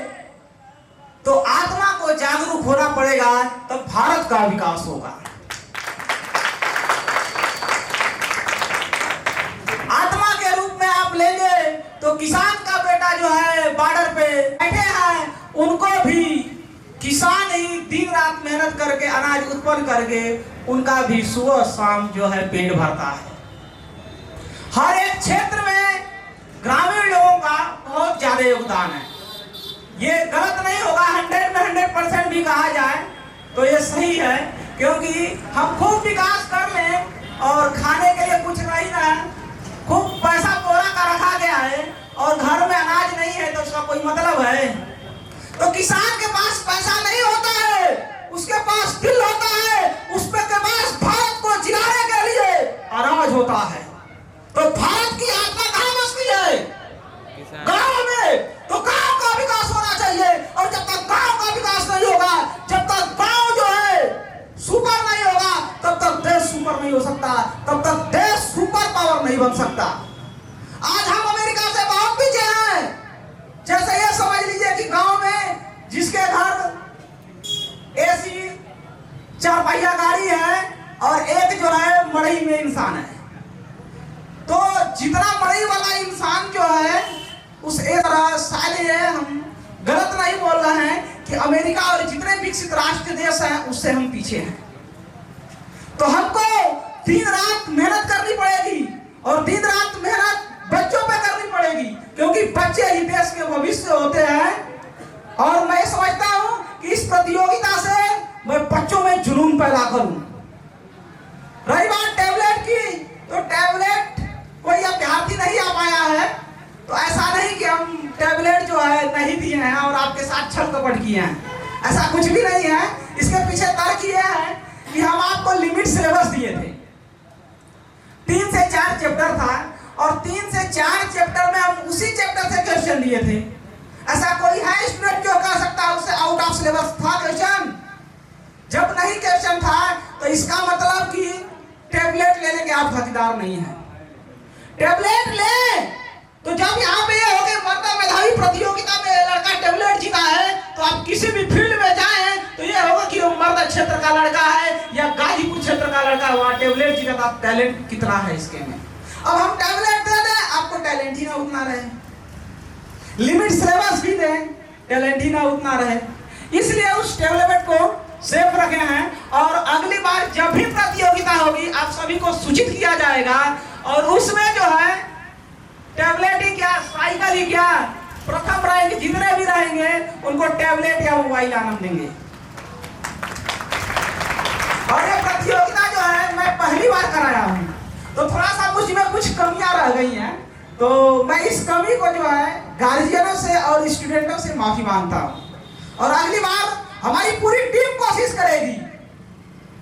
तो आत्मा को जागरूक होना पड़ेगा, तब भारत का विकास होगा। आत्मा के रूप में आप लेंगे तो किसान का बेटा जो है बॉर्डर पे बैठे हैं, उनको भी किसान ही दिन रात मेहनत करके अनाज उत्पन्न करके उनका भी सुबह शाम जो है पेट भरता है। हर एक क्षेत्र में ग्रामीण लोगों का बहुत ज्यादा योगदान है। ये गलत नहीं होगा, 100 में 100% भी कहा जाए तो ये सही है, क्योंकि हम खूब विकास कर लें और खाने के लिए कुछ नहीं ना, खूब पैसा कोरा का रखा गया है और घर में अनाज नहीं है तो उसका कोई मतलब है? तो किसान के पास पैसा नहीं होता है, उसके पास दिल होता है, उसके पास भारत को जिलाने के लिए अनाज होता है। तो भारत की आत्मा कहाँ बसती है? गांव में। तो गांव चार पहिया गाड़ी है और एक जो है मड़ई में इंसान है। तो जितना मड़ई वाला इंसान जो है उस एक तरह शायद ये हम गलत नहीं बोल रहे हैं कि अमेरिका और जितने विकसित राष्ट्र देश हैं उससे हम पीछे हैं। तो हमको दिन रात मेहनत करनी पड़ेगी और दिन रात मेहनत बच्चों पे करनी पड़ेगी, क्योंकि बच्चे ही देश के भविष्य होते हैं। और मैं समझता हूं कि इस प्रतियोगिता से मैं बच्चों में जुनून पैदा करूं। रही बात टैबलेट की, तो टैबलेट कोई अभ्यर्थी नहीं आ पाया है, तो ऐसा नहीं कि हम टैबलेट जो है नहीं दिए हैं और आपके साथ छल कपट किए हैं, ऐसा कुछ भी नहीं है। इसके पीछे तर्क यह है कि हम आपको लिमिट सिलेबस दिए थे। 3 से 4 चैप्टर था और 3 से 4 चैप्टर में हम उसी चैप्टर से क्वेश्चन दिए थे। ऐसा कोई है स्टूडेंट जो कह सकता है उससे आउट ऑफ सिलेबस था क्वेश्चन? जब नहीं क्वेश्चन था तो इसका मतलब कि टैबलेट लेने के आप हकदार नहीं हैं। टैबलेट ले तो जब यहाँ पे ये हो गए मर्द मेधावी प्रतियोगिता में लड़का टैबलेट जीता है, तो आप किसी भी फील्ड में जाएं तो ये होगा कि वो मर्द क्षेत्र का लड़का है या गाजीपुर क्षेत्र का लड़का, वहाँ टैबलेट जीता था। टैलेंट कितना है इसके में? अब हम टैबलेट दे दें, आपको टैलेंट ही ना उतना रहे। लिमिट सिलेबस भी दें, टैलेंट ही ना उतना रहे। इसलिए उस टैबलेट को सेफ रखे हैं और अगली बार जब भी प्रतियोगिता होगी आप सभी को सूचित किया जाएगा और उसमें जो है टैबलेट ही क्या, साइकिल ही क्या, प्रथम रैंक जितने भी रहेंगे उनको टैबलेट या मोबाइल इनाम देंगे। और ये प्रतियोगिता जो है मैं पहली बार कराया हूँ, तो थोड़ा सा मुझ में कुछ कमियां रह गई हैं, तो मैं इस कमी को जो है गार्जियनों से और स्टूडेंटों से माफी मांगता हूँ। और अगली बार हमारी पूरी टीम कोशिश करेगी,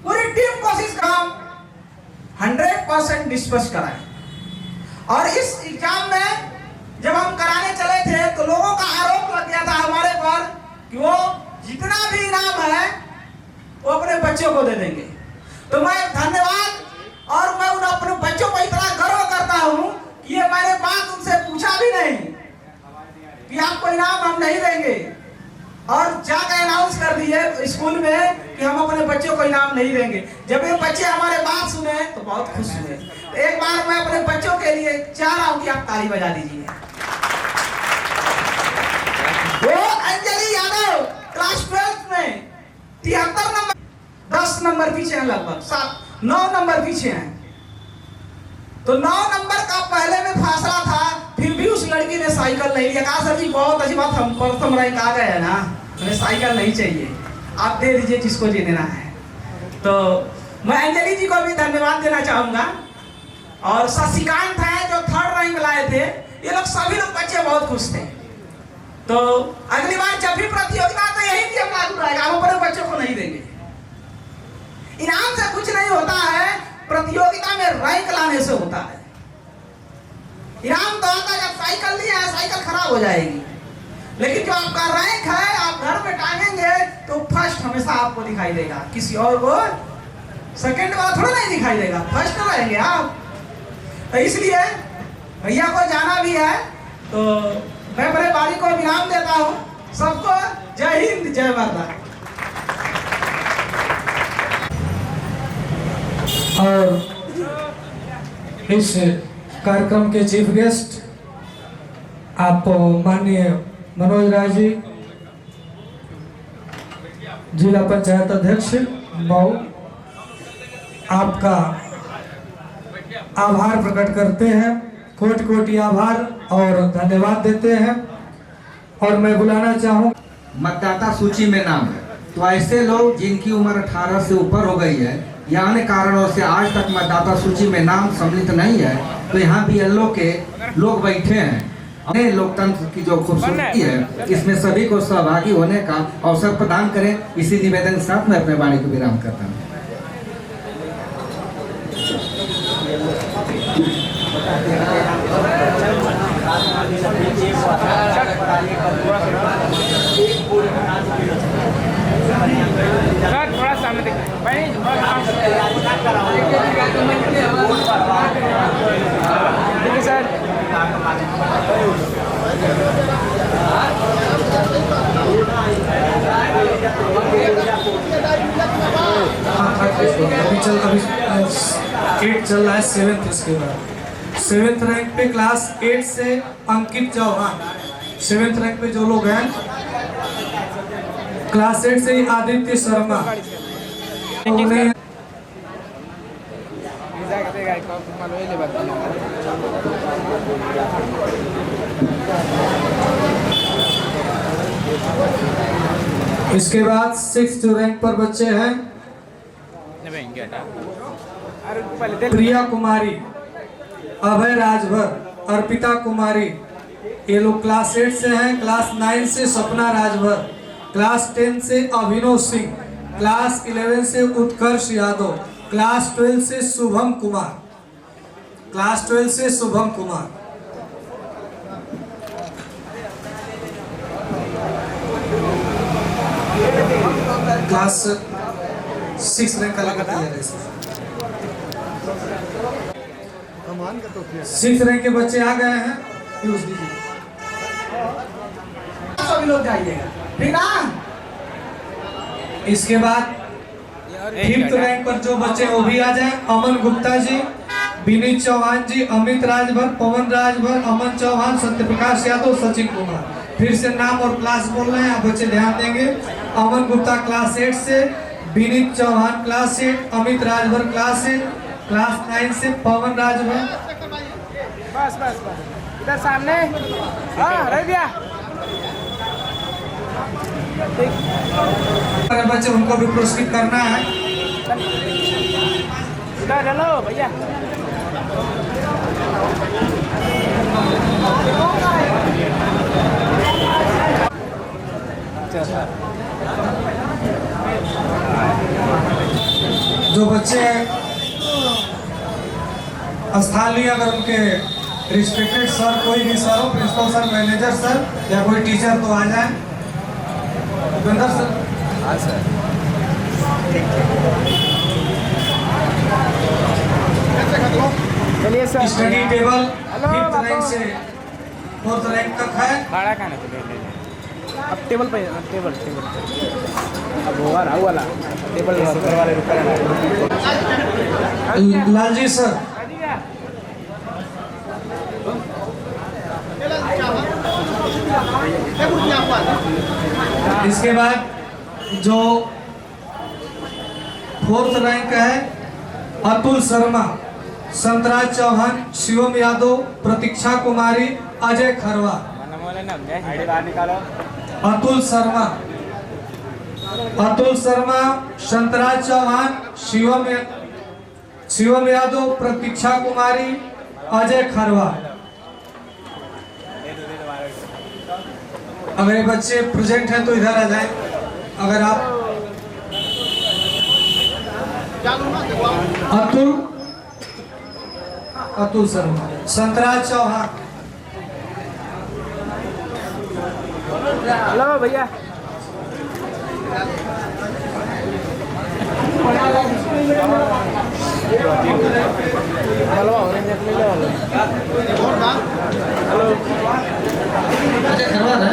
पूरी टीम कोशिश हम 100% डिस्कस कराएं। और इस एग्जाम में जब हम कराने चले थे तो लोगों का आरोप लग गया था हमारे पर कि वो जितना भी इनाम है वो अपने बच्चों को दे देंगे। तो मैं धन्यवाद और मैं उन अपने बच्चों को इतना गर्व करता हूँ कि ये मैंने बात उनसे पूछा भी नहीं कि आपको इनाम हम नहीं देंगे, और जाकर अनाउंस कर दिए स्कूल में कि हम अपने बच्चों को इनाम नहीं देंगे। जब ये बच्चे हमारे बात सुने तो बहुत खुश हुए। एक बार मैं अपने बच्चों के लिए चाह रहा हूं कि आप ताली बजा दीजिए। वो अंजलि यादव क्लास 12 में 73 नंबर, 10 नंबर पीछे हैं, लगभग 9 नंबर पीछे हैं। तो 9 नंबर का पहले में फासला था, फिर भी उस लड़की ने साइकिल नहीं लिया। कहा सर जी बहुत अच्छी बात, हम प्रथम रैंक आ गए हैं ना, हमें साइकिल नहीं चाहिए, आप दे दीजिए जिसको जी देना है। तो मैं अंजलि जी को भी धन्यवाद देना चाहूंगा। और शशिकांत है जो 3rd रैंक लाए थे, ये लोग सभी लोग बच्चे बहुत खुश थे। तो अगली बार जब भी प्रतियोगिता तो यही नियम लागू रहेगा, हम अपने बच्चों को नहीं देंगे। इनाम से कुछ नहीं होता है, प्रतियोगिता में रैंक लाने से होता है। इनाम तो आता है जब साइकिल लिया है, साइकिल खराब हो जाएगी, लेकिन जो आपका रैंक है आप घर पे टांगेंगे तो फर्स्ट हमेशा आपको दिखाई देगा, किसी और को सेकंड वाला थोड़ा नहीं दिखाई देगा, फर्स्ट रहेंगे आप। तो इसलिए भैया को जाना भी है, तो मैं बड़े बारी को इनाम देता हूँ। सबको जय हिंद, जय भारत। और इस कार्यक्रम के चीफ गेस्ट आप माननीय मनोज राय जी, जिला पंचायत अध्यक्ष मऊ, आपका आभार प्रकट करते हैं, कोटि कोटि आभार और धन्यवाद देते हैं। और मैं बुलाना चाहूँ, मतदाता सूची में नाम है, तो ऐसे लोग जिनकी उम्र 18 से ऊपर हो गई है या अन्य कारणों से आज तक मतदाता सूची में नाम सम्मिलित नहीं है, तो यहाँ भी BLO के लोग बैठे हैं। अपने लोकतंत्र की जो खूबसूरती है इसमें सभी को सहभागी होने का अवसर प्रदान करें, इसी निवेदन के साथ मैं अपने वाणी को विराम करता हूँ। सर थोड़ा सामने देखिए भाई, देखिए सर। चल रहा है 7th। इसके बाद 7th रैंक पे क्लास 8 से अंकित चौहान। 7th रैंक पे जो लोग हैं क्लास 8 से ही आदित्य शर्मा। उन्हें इसके बाद 6th रैंक पर बच्चे हैं प्रिया कुमारी, अभय राजभर, अर्पिता कुमारी। ये लोग क्लास 8 से हैं। क्लास 9 से सपना राजभर, क्लास 10 से अभिनव सिंह, क्लास 11 से उत्कर्ष यादव, क्लास 12 से शुभम कुमार, क्लास 12 से शुभम कुमार। क्लास 6 रैंक का लगातार है। 6th रैंक के बच्चे आ गए हैं। यूज दीजिए। सभी लोग जाइएगा, ठीक ना? इसके बाद 5th रैंक पर जो बच्चे वो भी आ जाएं। अमन गुप्ता जी, विनीत चौहान जी, अमित राजभर, पवन राजभर, अमन चौहान, सत्यप्रकाश यादव, सचिन कुमार। फिर से नाम और क्लास बोल रहे हैं, आप बच्चे ध्यान देंगे। अमन गुप्ता क्लास 8 से, Vineet Chauhan class 8, Amit Rajbhar class 8, class 9 से पवन राजभर। बस बस बस इधर सामने। हाँ रह गया। बच्चे उनको भी पुरस्कृत करना है। इधर हेलो भैया। जो बच्चे स्थानीय अगर उनके रिस्पेक्टेड सर, कोई भी सर हो, प्रिंसिपल सर, मैनेजर सर या कोई टीचर तो आ जाए। उपेंद्र सर। हाँ सर। चलिए sir. Study table hello 5th rank से 4th रैंक तक है। भाड़ा खाने को ले ले। अब टेबल पे टेबल अब होगा ना वाला टेबल वाले लालजी सर। इसके बाद जो 4th रैंक है अतुल शर्मा, संतराज चौहान, शिवम यादव, प्रतीक्षा कुमारी, अजय खरवा। अतुल शर्मा, संतराज चौहान, शिवम यादव, प्रतीक्षा कुमारी, अजय खरवा। अगर ये बच्चे प्रेजेंट हैं तो इधर आ जाएं। अगर आप अतुल शर्मा, संतराज चौहान। हेलो भैया। हेलो अजय खरवा है।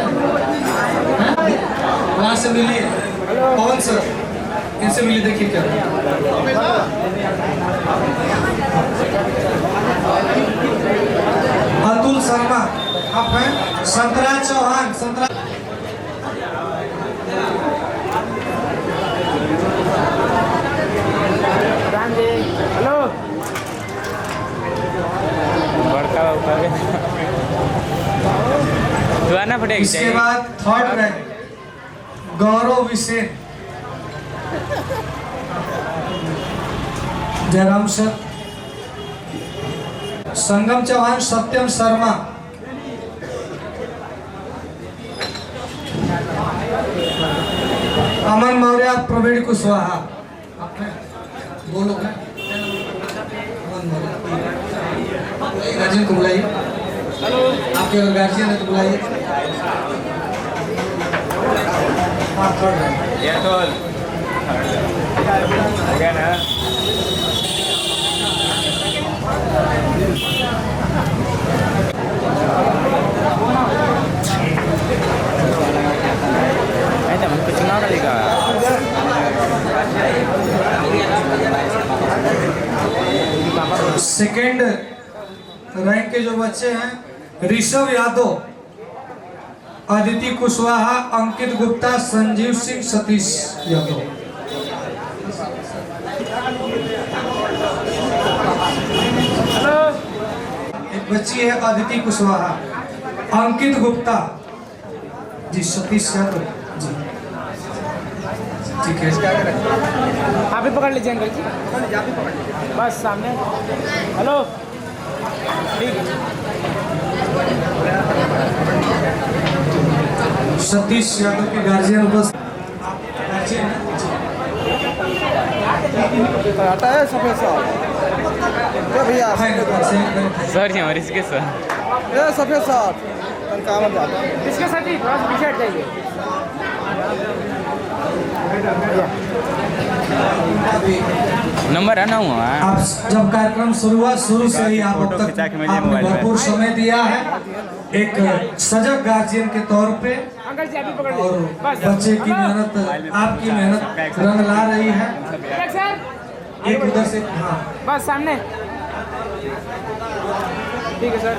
वहाँ से मिलिए पवन सर, इनसे मिलिए, देखिए क्या। अतुल शर्मा आप हैं। संतराज चौहान, हेलो बड़का दुआना फटेगी। इसके बाद 3rd रैंक गौरव विसेन, जयराम सर, संगम चौहान, सत्यम शर्मा, अमन मौर्य, प्रवीण कुशवाहा। दो लोग हैं। गार्जियन को बुलाइए। आपके अगर गार्जियन है तो बुलाइए। ये तो हो गया ना। कुछ ना लगेगा। सेकेंड रैंक के जो बच्चे हैं, ऋषभ यादव, अदिति कुशवाहा, अंकित गुप्ता, संजीव सिंह, सतीश यादव। एक बच्ची है अदिति कुशवाहा, अंकित गुप्ता जी, सतीश यादव जी। ठीक है, आप ही पकड़ लीजिए अंकल जी, पकड़ लीजिए, आप ही पकड़ लीजिए, बस सामने। हेलो, ठीक है। सतीश यादव के गार्जियन बस हटा है सफेद साहब, क्या भैया सर जी हमारे इसके सर ये सफेद साहब काम जाता इसके साथ ही थोड़ा पीछे हट जाइए। नंबर आना हुआ है। आप जब कार्यक्रम शुरू हुआ, शुरू से ही आप अब तक आपने भरपूर समय दिया है एक सजग गार्जियन के तौर पे, अंकल जी अभी पकड़ और लीजिए, बच्चे की मेहनत, आपकी मेहनत रंग ला रही है। सर एक उधर से, हाँ बस सामने, ठीक है सर,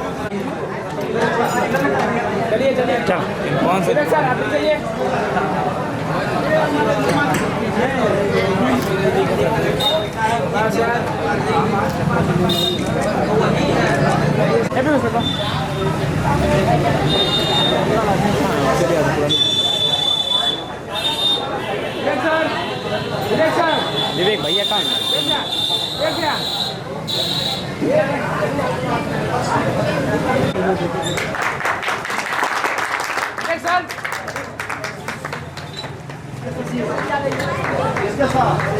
चलिए चलिए। कौन से सर आप चलिए। विवेक भैया कहाँ हैं?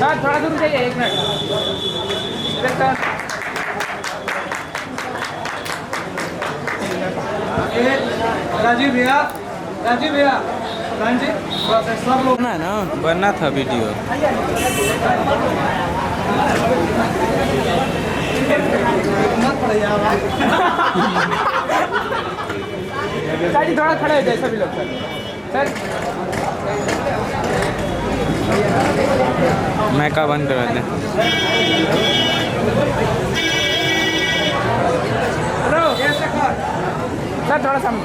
सर थोड़ा दूर जाइए, एक मिनट। राजीव भैया, राजीव भैया, सब लोग ना ना बनना था वीडियो। सर जी थोड़ा खड़े हो जाए सभी लोग। सर मैं का बंद करा दें। हेलो सर थोड़ा सामने,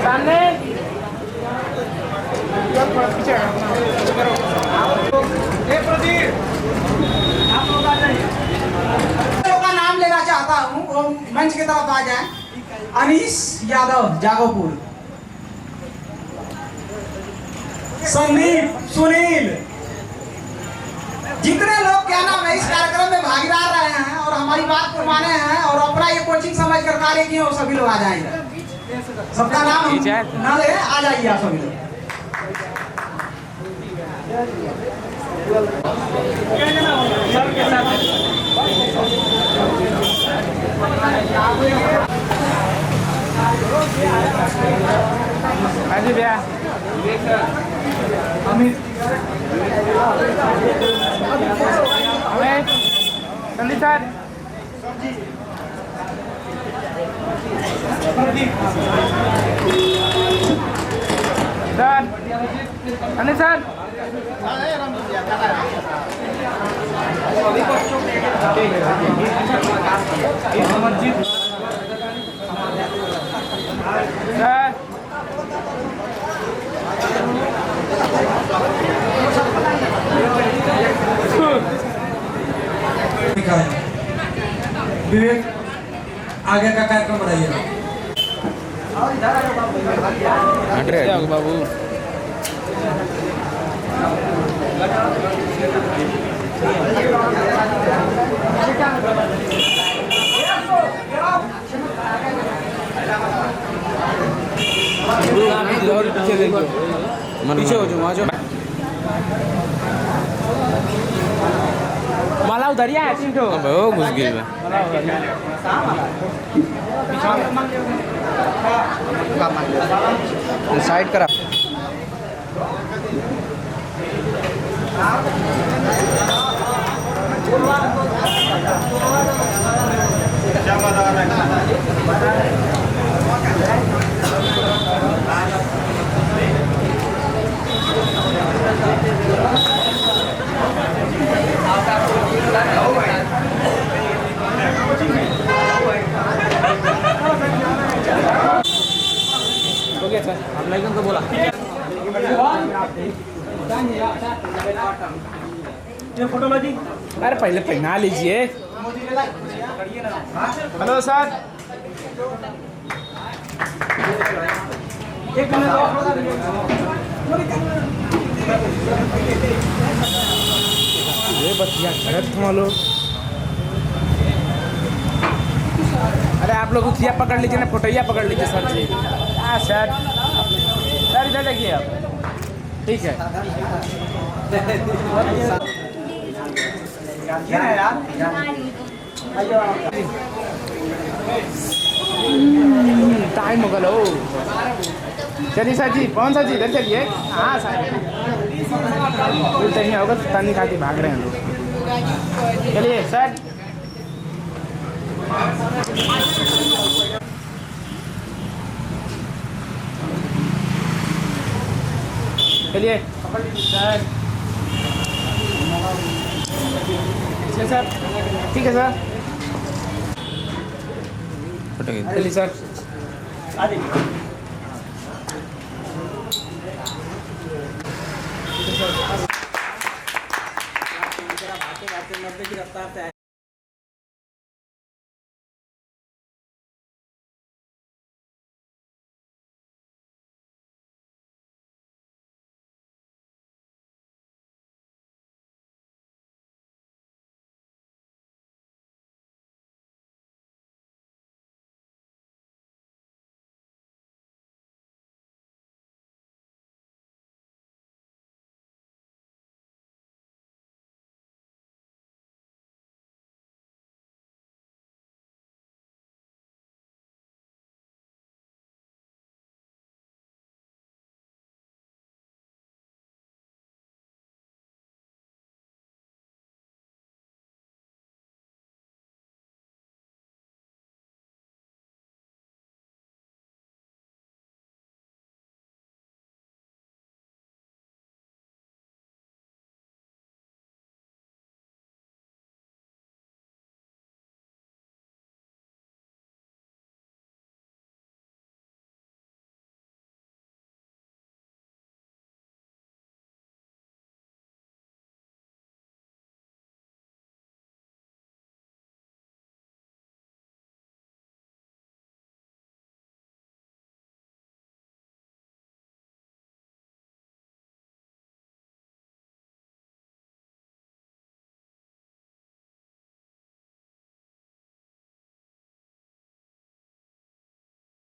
सामने थोड़ा पीछे का नाम लेना चाहता हूँ, वो मंच की तरफ आ जाए। अनीश यादव जागोपुर, संदीप, सुनील, जितने लोग क्या नाम है इस कार्यक्रम में भागीदार रहे हैं और हमारी बात को माने हैं और अपना ये कोचिंग समझ कर कार्य किए, वो सभी लोग आ जाएंगे। सबका नाम न ले, आ जाइए आप सभी लोग। हाँ जी भैया, Amit, Sandeep sir, sir Anil sir, Amarjeet, sir Vivek, आगे का कार्यक्रम बढ़ाइए। बाबू पीछे हो जाओ, आ जाओ। माला उधरिया है चिंटू, बहुत घुस गई बा। साइड करा। Oh my है सर, हमने एकदम तो बोला। ये फोटोलॉजी, अरे पहले पहना लीजिए। हेलो सर, एक मिनट ये बतिया खरत तुम लोग। अरे आप लोग उठिया पकड़ लीजिए ना, फोटोया पकड़ लीजिए सर जी। हाँ सर, सर इधर देखिए आप, ठीक है। क्या है यार, टाइम हो गया। चलिए सर जी, कौन सा जी, इधर चलिए। हाँ सर, नहीं होगा तो तानी खाती भाग रहे हैं लोग। चलिए सर, चलिए सर, सर ठीक है सर, चलिए सर।